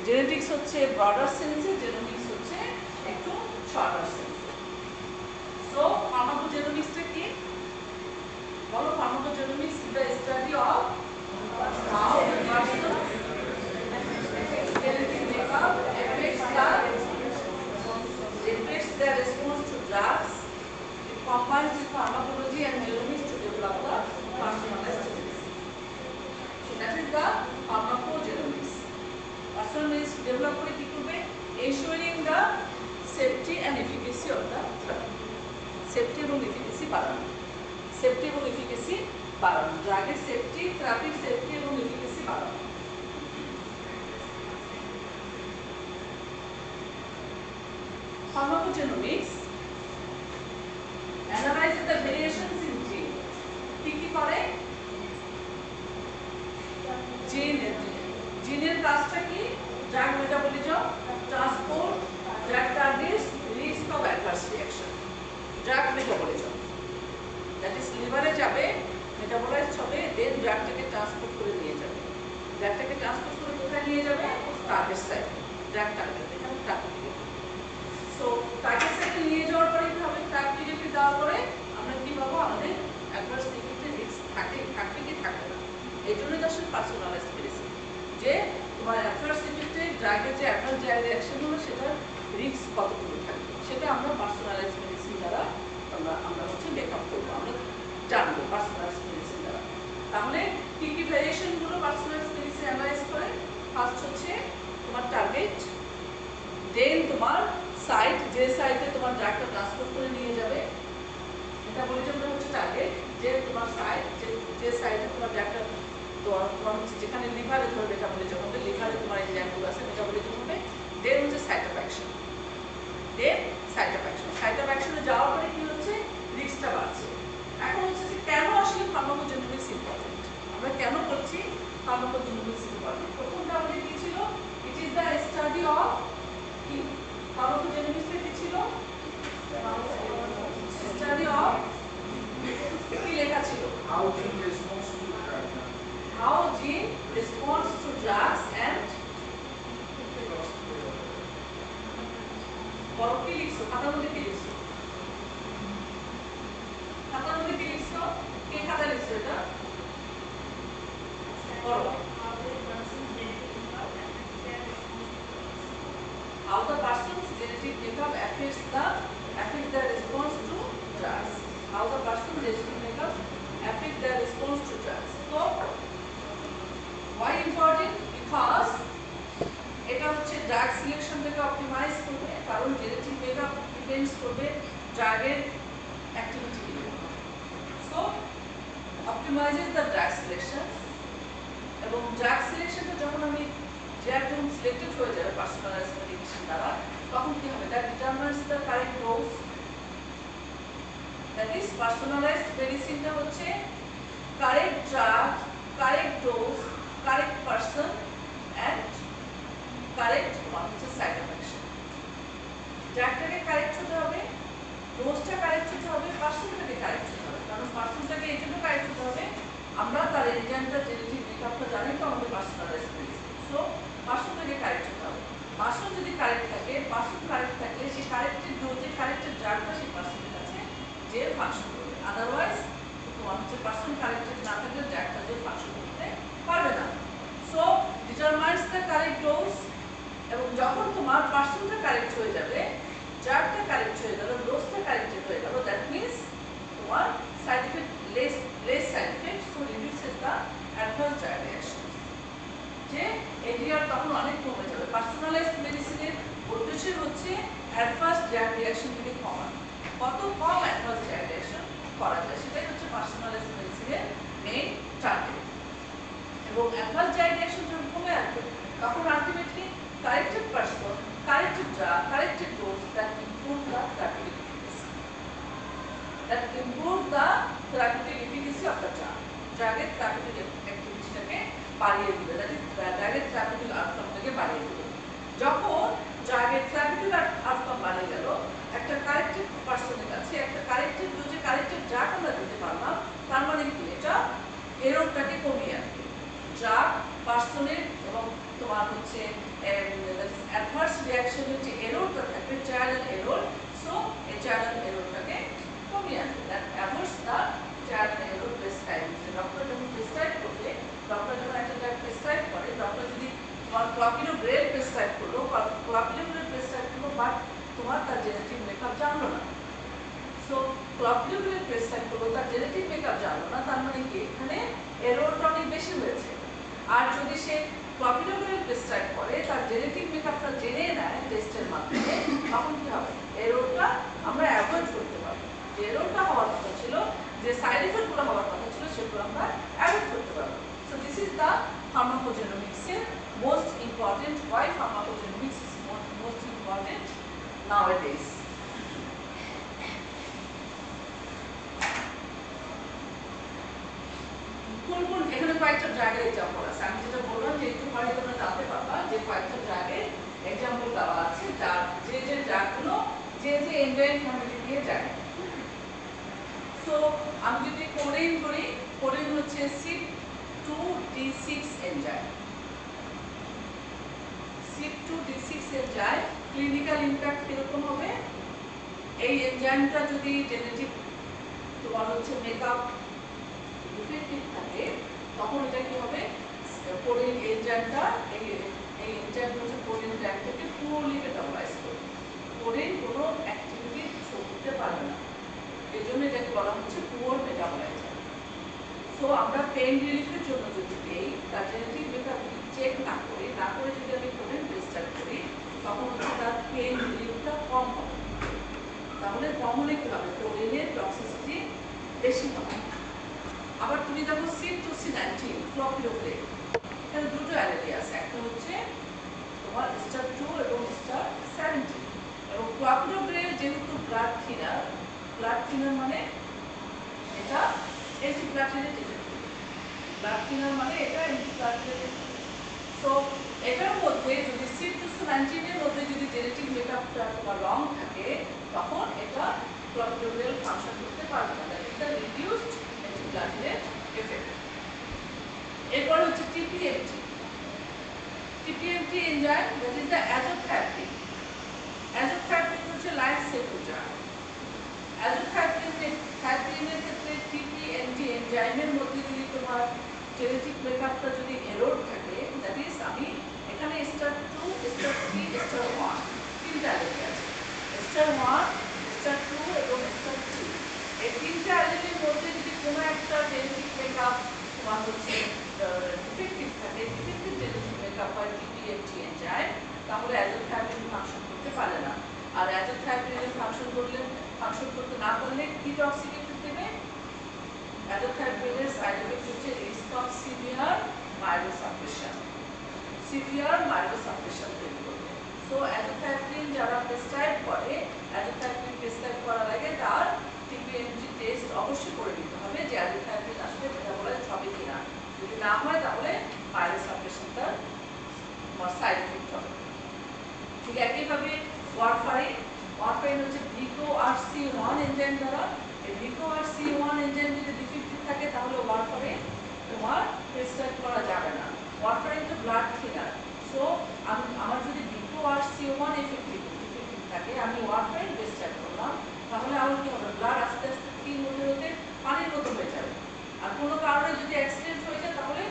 জেনেটিক্স হচ্ছে ব্রডার সেন্সে, জেনোমিক্স হচ্ছে একটু শর্টার সেন্সে। সো ফার্মাকোজেনোমিক্সটা কি বলো? Pharmacogenomics is the study of how the person genetic makeup affects their response to drugs. It combines with pharmacology and genomics to develop the personalized medicine. So that is the pharmacogenomics. Personal medicine develop করে কি করবে? Ensuring the safety and efficacy of the drug. Safety এবং efficacy বাড়ানো। Safety এবং efficacy বাড়ানো। ড্রাগের safety, থেরাপির safety এবং efficacy বাড়ানো। Pharmacogenomics analyzes the variations in gene. কি করে? জিনের কাজটা কি? Drug metabolism, transport, drug targets, risk of adverse reaction. Drug metabolism that is লিভারে যাবে, মেটাবলাইজড হবে, দেন ড্রাগটাকে ট্রান্সপোর্ট করে নিয়ে যাবে। ড্রাগটাকে ট্রান্সপোর্ট করে কোথায় নিয়ে যাবে? টার্গেট সাইটে। ড্রাগ টার্গেট, এখানে টার্গেট। সো টার্গেট সাইটে নিয়ে যাওয়ার পরে কি হবে? টার্গেটকে দেওয়ার পরে আমরা কি পাবো? আমাদের অ্যাডভার্স ইফেক্টের রিস্ক থাকবে কি থাকবে না। এই জন্যই তো আসলে পার্সোনালাইজড মেডিসিন, যে তোমার অ্যাডভার্স ইফেক্টে ড্রাগের যে অ্যাডভার্স যে রিঅ্যাকশন হলো সেটার রিস্ক কতটুকু থাকবে, সেটা আমরা পার্সোনালাইজড মেডিসিন দ্বারা আমরা হচ্ছে মেকআপ করবো, আমরা জানবো পার্সোনালাইজড মেডিসিন দ্বারা। তাহলে কি কি ভ্যারিয়েশনগুলো পার্সোনালাইজড মেডিসিন অ্যানালাইজ করে? ফার্স্ট হচ্ছে তোমার টার্গেট, দেন তোমার সাইট, যে সাইটে তোমার ড্রাগটা ট্রান্সপোর্ট করে নিয়ে যাবে। মেটাবলিজমটা হচ্ছে টার্গেট, যে তোমার সাইট, যে সাইটে তোমার ড্রাগটা তোমার হচ্ছে যেখানে লিভারে ধরে মেটাবলিজম হবে, লিভারে তোমার এনজাইমগুলো আছে, মেটাবলিজম হবে। দেন হচ্ছে site of action, then site of action. Site of অ্যাকশনে যাওয়ার পরে কি হচ্ছে? রিস্কটা বাড়ছে। এখন হচ্ছে যে কেন আসলে ফার্মাকোজেনোমিক্স ইম্পর্টেন্ট, আমরা কেন বলছি ফার্মাকোজেনোমিক্স ইম্পর্টেন্ট? প্রথমটা আমাদের কি ছিল? It is the study of কি? ফার্মাকোজেনোমিক্সে কি ছিল? স্টাডি অফ কি লেখা ছিল? How gene responds to drug. How gene responds to drugs and বড় কি লিখছো? খাতার মধ্যে কি লিখছো? খাতার মধ্যে কি লিখছো? কে খাতা লিখছো এটা? বড়। How the person's genetic makeup affects their response to drugs. How the person's genetic makeup affects their response to drugs. So, why important? Because এটা হচ্ছে ড্রাগ সিলেকশনটাকে অপটিমাইজ করবে, কারণ জেনেটিক মেকআপ ডিপেন্ডস করবে ড্রাগের activity. So optimises the drug selection, এবং drug সিলেকশনটা যখন আমি ড্রাগ যখন সিলেক্টেড হয়ে যাবে পার্সোনালাইজড মেডিকেশন দ্বারা, তখন কি হবে? That determines the correct dose, that is personalised মেডিসিনটা হচ্ছে correct drug, correct dose, correct person and correct হচ্ছে সাইড এফেকশন। ড্রাগটাকে কারেক্ট হতে হবে, ডোজটা কারেক্ট হতে হবে, পার্সনটাকে কারেক্ট হতে হবে। কারণ পার্সনটাকে এই জন্য কারেক্ট হতে হবে, আমরা তার এনজাইমটা জেনেটিক মেকআপটা জানি তো আমাদের পার্সোনালাইজড মেডিসিন। সো পার্সনটাকে কারেক্ট হতে হবে। পার্সন যদি কারেক্ট থাকে, পার্সন কারেক্ট থাকলে সেই কারেক্টেড ডোজে কারেক্টেড ড্রাগটা সেই পার্সনের কাছে যে ফাংশন করবে। আদারওয়াইজ তোমার হচ্ছে পার্সন কারেক্টেড না থাকলে ড্রাগটা যে ফাংশন করতে পারবে না। So determines the correct dose. এবং যখন তোমার পার্সনটা কারেক্ট হয়ে যাবে, ড্রাগটা কারেক্ট হয়ে গেল, ডোজটা কারেক্টেড হয়ে গেল, দ্যাট মিনস তোমার side effect less side effect, so reduces the advance drug reaction. যে এডিআর তখন অনেক কমে যাবে। পার্সোনালাইজড মেডিসিনের উদ্দেশ্য হচ্ছে অ্যাডভান্স ড্রাগ রিঅ্যাকশনকে কমানো। কত কম অ্যাডভান্স ড্রাগ রিঅ্যাকশন করা যায় সেটাই হচ্ছে পার্সোনালাইজড মেডিসিনের মেইন টার্গেট। এবং অ্যাডভান্স ড্রাগ রিঅ্যাকশন যখন কমে আসবে তখন ultimately corrected person, corrected drug, corrected dose that improve the therapeutic efficacy. That improve the therapeutic efficacy of the drug. Drug-এর therapeutic activity-টাকে বাড়িয়ে দিবে, that is drug-এর therapeutic outcome-টাকে বাড়িয়ে দিবে। যখন drug-এর therapeutic outcome বাড়িয়ে গেল, একটা corrected person-এর কাছে একটা corrected dose, corrected drug আমরা দিতে পারলাম, তার মানে কি এটা এররটাকে কমিয়ে আনবে। ড্রাগ পার্সনের এবং তোমার হচ্ছে অ্যাডভার্স রিঅ্যাকশনের যে এররটা থাকবে, ট্রায়াল এন্ড এরর, সো এই ট্রায়াল এন্ড এররটাকে কমিয়ে আনবে। That avoids the trial and error prescribing. Doctor যখন প্রেসক্রাইব করবে, ডক্টর যখন একটা ড্রাগ প্রেসক্রাইব করে, ডক্টর যদি তোমার ক্লপিডোগ্রেল প্রেসক্রাইব করলো, ক্লপিডোগ্রেল প্রেসক্রাইব করলো, বাট তোমার তার জেনেটিক মেকআপ জানলো না। সো ক্লপিডোগ্রেল প্রেসক্রাইব করলো, তার জেনেটিক মেকআপ জানলো না, তার মানে কি এখানে এররটা অনেক বেশি হয়েছে। আর যদি সে ক্লপিডোগ্রেল প্রেসক্রাইব করে, তার জেনেটিক মেকআপটা জেনে নেয় টেস্টের মাধ্যমে, তখন কি হবে? এররটা আমরা অ্যাভয়েড করতে পারবো। যে এররটা হওয়ার কথা ছিল, যে সাইড ইফেক্টগুলো হওয়ার কথা ছিল, সেগুলো আমরা অ্যাভয়েড করতে পারবো। সো দিস ইজ দ্য ফার্মাকোজেনোমিক্সের most important, why pharmacogenomics is most important nowadays. এখানে কয়েকটা ড্রাগের এক্সাম্পল আছে। আমি যেটা বললাম যে একটু পরে তোমরা জানতে পারবা যে কয়েকটা ড্রাগের এক্সাম্পল দেওয়া আছে, যার যে যে ড্রাগগুলো যে যে এনজাইম ফ্যামিলি দিয়ে যায়। সো আমি যদি কোরিন ধরি, কোরিন হচ্ছে CYP2D6 enzyme. CYP2D6 enzyme clinical impact কিরকম হবে? এই এনজাইমটা যদি জেনেটিক তোমার হচ্ছে মেকআপ ইফেক্টিভ থাকে, তখন এটা কি হবে? কোরিন এনজাইমটা এই এনজাইমটা হচ্ছে কোরিন ট্র্যাকটাকে পুরোলি মেটাবলাইজ করবে। কোরিন কোনো অ্যাক্টিভিটি শো করতে পারবে না, এই জন্য এটাকে বলা হচ্ছে পুয়ার মেটাবলাইজার। সো আমরা পেইন রিলিফের জন্য যদি দেই, তার জেনেটিক মেকআপ চেক না করে যদি আমি কোরিন প্রেসক্রাইব করি, তখন হচ্ছে তার পেইন রিলিফটা কম হবে। তাহলে কম হলে কি হবে? কোরিনের টক্সিসিটি বেশি হবে। আবার তুমি দেখো CYP2C19 ক্লপিডোগ্রেল, এখানে দুটো অ্যালার্জি আছে, একটা হচ্ছে তোমার স্টার 2 এবং স্টার 17। এবং ক্লপিডোগ্রেল যেহেতু ব্লাড থিনার মানে এটা অ্যান্টিপ্লাটিলেট এজেন্ট, ব্লাড থিনার মানে এটা অ্যান্টিপ্লাটিলেট এজেন্ট। সো এটার মধ্যে যদি CYP2C19 এর মধ্যে যদি জেনেটিক মেকআপটা তোমার রং থাকে, তখন এটা ক্লপিডোগ্রেল ফাংশন করতে পারবে না, that is the reduced antiplatelet effect. এরপর হচ্ছে TPMT enzyme, that is the azathioprine. Azathioprine হচ্ছে লাইফ সেভিং ড্রাগ। অ্যাজোথ্যাপটিনের ক্ষেত্রে TPMT এনজাইমের মধ্যে যদি তোমার জেনেটিক মেকআপটা যদি এরর থাকে, দ্যাট ইজ আমি এখানে স্টার 2, স্টার 3, স্টার 1 তিনটা অ্যালার্জি আছে। স্টার 1, স্টার 2 এবং স্টার 3, এই তিনটা অ্যালার্জির মধ্যে যদি কোনো একটা জেনেটিক মেকআপ তোমার হচ্ছে ডিফেক্টিভ থাকে, ডিফেক্টিভ জেনেটিক মেকআপ হয় TPMT এনজাইম, তাহলে অ্যাজোথ্যাপটিন ফাংশন করতে পারে না। আর অ্যাজোথ্যাপটিনের ফাংশন করতে না পারলে কি টক্সিক এফেক্ট দেবে? অ্যাজোথ্যাপটিনের সাইড এফেক্ট হচ্ছে রিস্ক অফ সিভিয়ার মাইলোসাপ্রেশন তৈরি করবে। সো অ্যাজোথ্যাপটিন যারা প্রেসক্রাইব করে, অ্যাজোথ্যাপটিন প্রেসক্রাইব করার আগে তার TPMT টেস্ট ওয়ারফারিন হচ্ছে ভিকো আর সি1 এনজাইম দ্বারা। এই ভিকো আর সি1 এনজাইম যদি ডিফেক্টিভ থাকে তাহলে ওয়ারফারিন তোমার প্রেসক্রাইব করা যাবে না। ওয়ারফারিন তো ব্লাড থিনার, সো আমার যদি ভিকো আর সি1 ডিফেক্টিভ থাকে আমি ওয়ারফারিন প্রেসক্রাইব করলাম, তাহলে আমার কি হবে, ব্লাড আস্তে আস্তে থিন হতে হতে পানির মতো হয়ে যাবে। আর কোনো কারণে যদি অ্যাক্সিডেন্ট হয়ে যায় তাহলে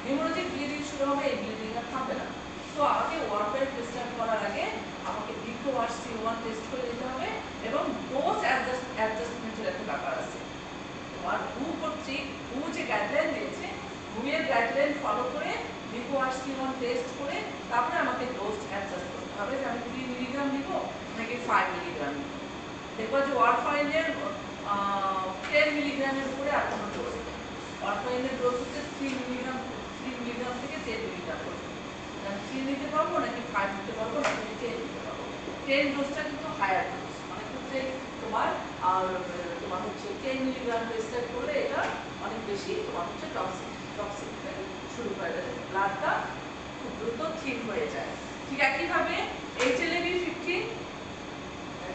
হেমোরেজিক ব্লিডিং শুরু হবে, এই ব্লিডিং আর থামবে না। সো আমাকে ওয়ারফারিন প্রেসক্রাইব করার আগে আমাকে ভিকো আর সি1 টেস্ট করে নিতে হবে, এবং ডোজ অ্যাডজাস্টমেন্টের একটা ব্যাপার আছে। তোমার WHO যে গাইডলাইন দিয়েছে, WHO এর গাইডলাইন ফলো করে ভিকো আর সি1 টেস্ট করে তারপরে আমাকে ডোজ অ্যাডজাস্ট করতে হবে, যে আমি 3 মিলিগ্রাম নিব নাকি 5 মিলিগ্রাম নিব। দেখো যে ওয়ারফারিনের 10 মিলিগ্রামের উপরে আর কোনো ডোজ নেই। ওয়ারফারিনের ডোজ হচ্ছে 3 মিলিগ্রাম থেকে 10 মিলিগ্রাম পর্যন্ত। 3 নিতে পারবো নাকি 5 নিতে পারবো নাকি 10 নিতে পারবো। 10 ডোজটা কিন্তু হায়ার ডোজ, মানে হচ্ছে তোমার হচ্ছে 10 মিলিগ্রাম প্রেসক্রাইব করলে এটা অনেক বেশি তোমার হচ্ছে টক্সিক শুরু করে দেয়, ব্লাডটা খুব দ্রুত থিন হয়ে যায়। ঠিক একইভাবে HLA-B15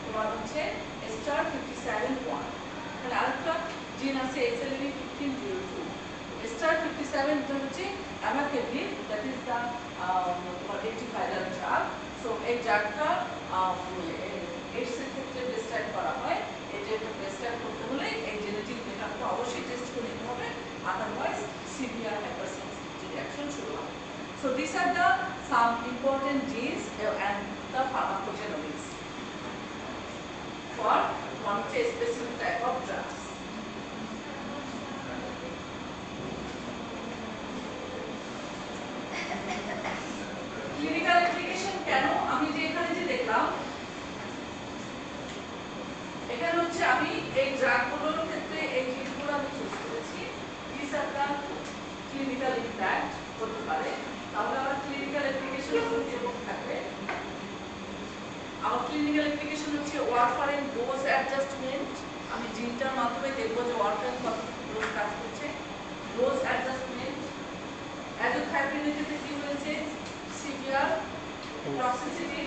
তোমার হচ্ছে স্টার 57.1, তাহলে আরেকটা জিন আছে HLA-B15-02। স্টার 57 হচ্ছে অ্যামাকেভির, দ্যাট ইজ দ্য তোমার অ্যান্টিভাইরাল ড্রাগ। সো এই ড্রাগটা এইডসের ক্ষেত্রে প্রেসক্রাইব করা হয়। এই ড্রাগটা প্রেসক্রাইব করতে হলে এই জেনেটিক মেকআপটা অবশ্যই টেস্ট করে নিতে হবে, আদারওয়াইজ সিভিয়ার হাইপারসেনসিটিভিটি রিঅ্যাকশন শুরু হবে। So this are the some important genes and the pharmacogenomics for one specific type of drugs. Clinical application কেন, আমি যে এখানে যে দেখলাম এখানে হচ্ছে আমি এই ড্রাগগুলোর ক্ষেত্রে এই জিনিসগুলো আমি চুজ করেছি। This are the clinical impact হতে পারে, তাহলে আমার ক্লিনিক্যাল অ্যাপ্লিকেশন এরকম থাকবে। আমার ক্লিনিক্যাল অ্যাপ্লিকেশন হচ্ছে ওয়ারফারিন ডোজ অ্যাডজাস্টমেন্ট। আমি জিনটার মাধ্যমে দেখবো যে ওয়ারফারিন কতটুকু ডোজ কাজ করছে। ডোজ অ্যাডজাস্টমেন্ট, অ্যাজোথ্যারপিনের ক্ষেত্রে কি হয়েছে, সিভিয়ার টক্সিসিটি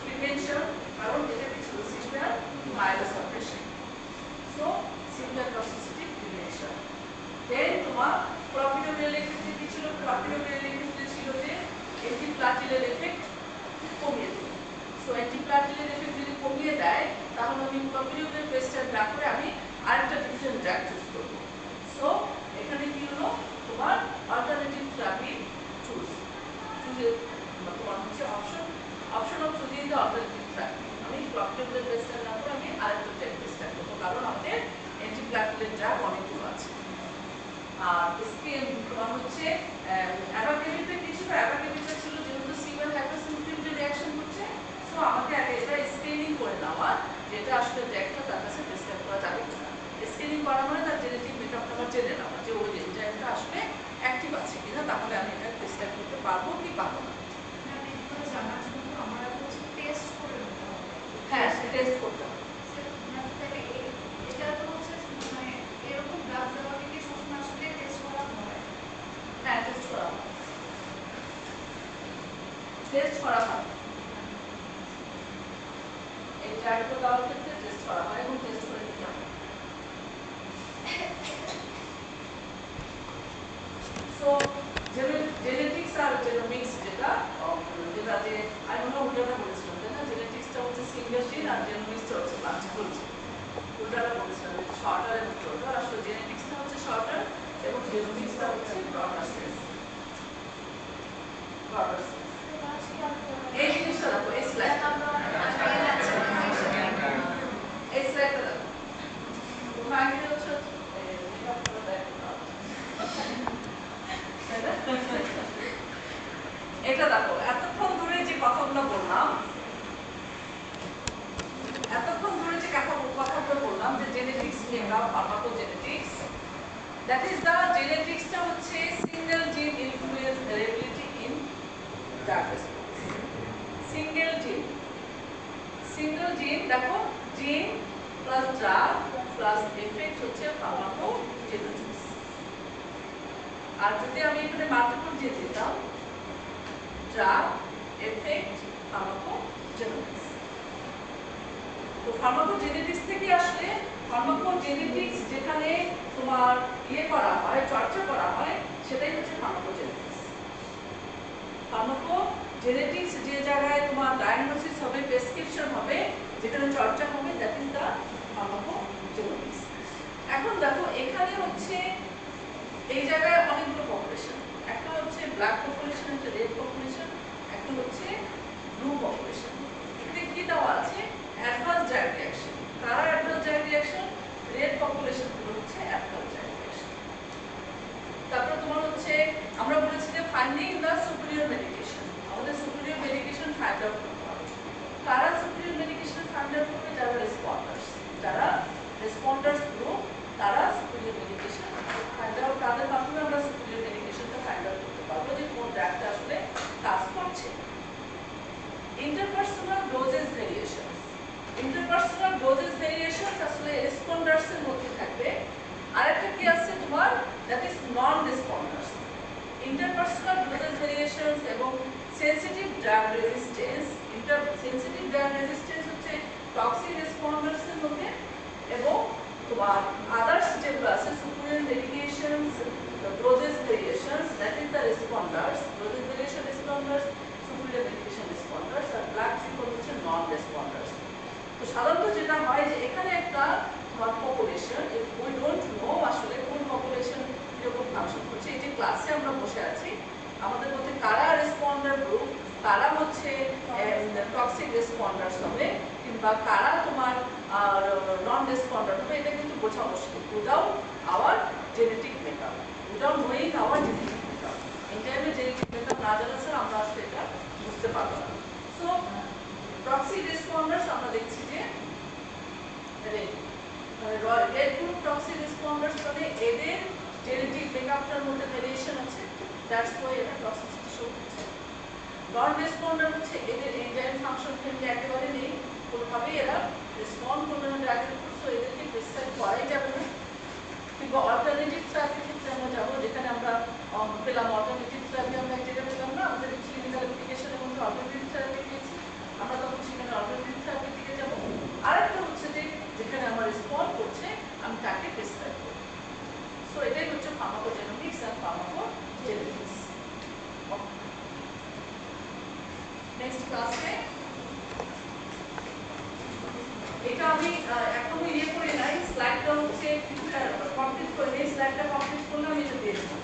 প্রিভেনশন, কারণ এটা কি ছিল severe myelosuppression, so severe toxicity prevention. Then তোমার প্রফিটেবলের ক্ষেত্রে কি ছিল, প্রফিটেবলের ক্ষেত্রে ছিল যে অ্যান্টিপ্লাটিলের এফেক্ট কমিয়ে দেবে। সো অ্যান্টিপ্লাটিলের এফেক্ট যদি কমিয়ে দেয় তাহলে আমি প্রফিটেবলের প্রেসক্রাইব না করে আমি আরেকটা ডিফারেন্ট ড্রাগ চুজ করব। সো এখানে কি হলো, তোমার অল্টারনেটিভ থেরাপি চুজ তোমার হচ্ছে option of choosing the alternative therapy. আমি প্রফিটেবলের প্রেসক্রাইব না করে আমি আরেকটা ড্রাগ প্রেসক্রাইব করবো, কারণ আমাদের অ্যান্টিপ্লাটিলের ড্রাগ অনেকগুলো আছে। আর স্কিন তোমার হচ্ছে অ্যাবাকেভিতে কি ছিল, অ্যাবাকেভিতে ছিল যেহেতু সিভিয়ার হাইপারসেনসিটিভিটি রিঅ্যাকশন হচ্ছে, সো আমাকে আগে এটা স্ক্রিনিং করে নেওয়া যেটা আসলে ড্রাগটা তার কাছে প্রেসক্রাইব করা যাবে কিনা। স্ক্রিনিং করা মানে তার জেনেটিক মেকআপটা আমার জেনে নেওয়া যে ওই এনজাইমটা আসলে অ্যাক্টিভ আছে কিনা, তাহলে আমি এটা প্রেসক্রাইব করতে পারবো কি পারবো না। হ্যাঁ, টেস্ট করতে হবে। হ্যাঁ, টেস্ট করা হয়, টেস্ট করা হয়, এই ড্রাগগুলো দেওয়ার ক্ষেত্রে টেস্ট করা হয় এবং টেস্ট করে নিতে হবে। সো জেনেটিক্স আর জেনোমিক্স যেটা যে আমি মনে হয় উল্টাটা বলেছিলাম, তাই না? জেনেটিক্সটা হচ্ছে সিঙ্গেল জিন আর জেনোমিক্সটা হচ্ছে মাল্টিপল জিন। উল্টাটা বলেছিলাম, শর্টার এবং শর্টার, আসলে জেনেটিক্সটা হচ্ছে শর্টার এবং জেনোমিক্সটা হচ্ছে ব্রডার সেন্স। এই জিনিসটা দেখো, এই স্লাইডটা দেখো, ওখানে হচ্ছে এটা দেখো, এতক্ষণ ধরে যে কথাগুলো বললাম, যে genetics makeup, pharmacogenetics, that is the জেনেটিক্সটা হচ্ছে single gene influence variability in drug response. Single gene দেখো, জিন প্লাস ড্রাগ প্লাস এফেক্ট হচ্ছে ফার্মাকোজেনেটিক্স। আর যদি আমি এখানে মাল্টিপল জিন দিতাম, ড্রাগ এফেক্ট ফার্মাকোজেনেটিক্স। তো ফার্মাকোজেনেটিক্স থেকে আসলে ফার্মাকোজেনেটিক্স যেখানে তোমার করা হয়, চর্চা করা হয়, সেটাই হচ্ছে ফার্মাকোজেনেটিক্স। ফার্মাকোজেনেটিক্স যে জায়গায় তোমার ডায়াগনোসিস হবে, প্রেসক্রিপশন হবে, যেখানে চর্চা হবে, দ্যাট ইজ দ্য ফার্মাকোজেনেটিক্স। এখন দেখো এখানে হচ্ছে এই জায়গায় অনেকগুলো পপুলেশন, একটা হচ্ছে ব্ল্যাক পপুলেশন, একটা রেড পপুলেশন, একটা হচ্ছে ব্লু পপুলেশন। এখানে কি দেওয়া আছে? Advance drug reaction. কারা advance drug reaction? Red population গুলো হচ্ছে অ্যাডভান্স ড্রাগ রিঅ্যাকশন। তারপর তোমার হচ্ছে আমরা বলেছি যে ফাইন্ডিং দ্য সুপিরিয়র মেডিকেশন, আমাদের সুপিরিয়র মেডিকেশন ফাইন্ড আউট করতে হবে। কারা সুপিরিয়র মেডিকেশন ফাইন্ড আউট করবে? যারা রেসপন্ডার্স, যারা রেসপন্ডার্স গ্রুপ, তারা সুপিরিয়র মেডিকেশন ফাইন্ড আউট, তাদের মাধ্যমে আমরা সুপিরিয়র মেডিকেশনটা ফাইন্ড আউট করতে পারবো যে কোন ড্রাগটা আসলে কাজ করছে। Interpersonal doses variation, interpersonal doses variation আসলে রেসপন্ডার্স এর মধ্যে থাকবে। আরেকটা কি আছে তোমার? That is non responders. Interpersonal doses variations এবং sensitive drug resistance. Sensitive drug resistance হচ্ছে টক্সিক রেসপন্ডার্স এর মধ্যে, এবং তোমার আদার্স যেগুলো আছে superior medications doses variations, that is the responders, doses variation responders, superior medication responders, আর ব্ল্যাক ট্রিপল হচ্ছে নন রেসপন্ডার্স। তো সাধারণত যেটা হয় যে এখানে একটা পপুলেশন, উই ডোন্ট নো আসলে কোন পপুলেশন কিরকম ফাংশন করছে। এই যে ক্লাসে আমরা বসে আছি, আমাদের মধ্যে কারা রেসপন্ডার গ্রুপ, কারা হচ্ছে টক্সিক রেসপন্ডার্স হবে, কিংবা কারা তোমার নন রেসপন্ডার হবে, এটা কিন্তু বোঝা মুশকিল without hour genetic makeup, without knowing hour genetic makeup. এই টাইমে জেনেটিক মেকআপ না জানা ছাড়া আমরা আসলে এটা বুঝতে পারবো না। সো টক্সিক রেসপন্ডার্স আমরা দেখছি যে রেড গ্রুপ টক্সিক রেসপন্ডার্স মানে এদের জেনেটিক মেকআপটার মধ্যে ভেরিয়েশন আছে, দ্যাটস ওয়াই এটা টক্সিসিটি শো করছে। নন রেসপন্ডার হচ্ছে এদের এনজাইম ফাংশন কিন্তু একেবারে নেই, কোনোভাবেই এরা রেসপন্ড করবে না ড্রাগের উপর, সো এদেরকে প্রেসক্রাইব করাই যাবে না। কিংবা অল্টারনেটিভ থেরাপির ক্ষেত্রে আমরা যাবো, যেখানে আমরা পেলাম অল্টারনেটিভ থেরাপি, আমরা এক জায়গায় পেলাম না, আমাদের ক্লিনিক্যাল অ্যাপ্লিকেশনের মধ্যে অল্টারনেটিভ থেরাপি পেয়েছি, আমরা তখন সেখানে অল্টারনেটিভ থেরাপির দিকে যাবো। আরেকটা হচ্ছে যে যেখানে আমার রেসপন্ড করছে আমি তাকে প্রেসক্রাইব করব। সো এটাই হচ্ছে ফার্মাকোজেনেটিক্স আর ফার্মাকোজেনেটিক্স। নেক্সট ক্লাসে এটা আমি এখনো করে নাই, স্লাইডটা হচ্ছে কমপ্লিট করে নেই, স্লাইডটা কমপ্লিট করলে আমি এটা দিয়ে দেবো।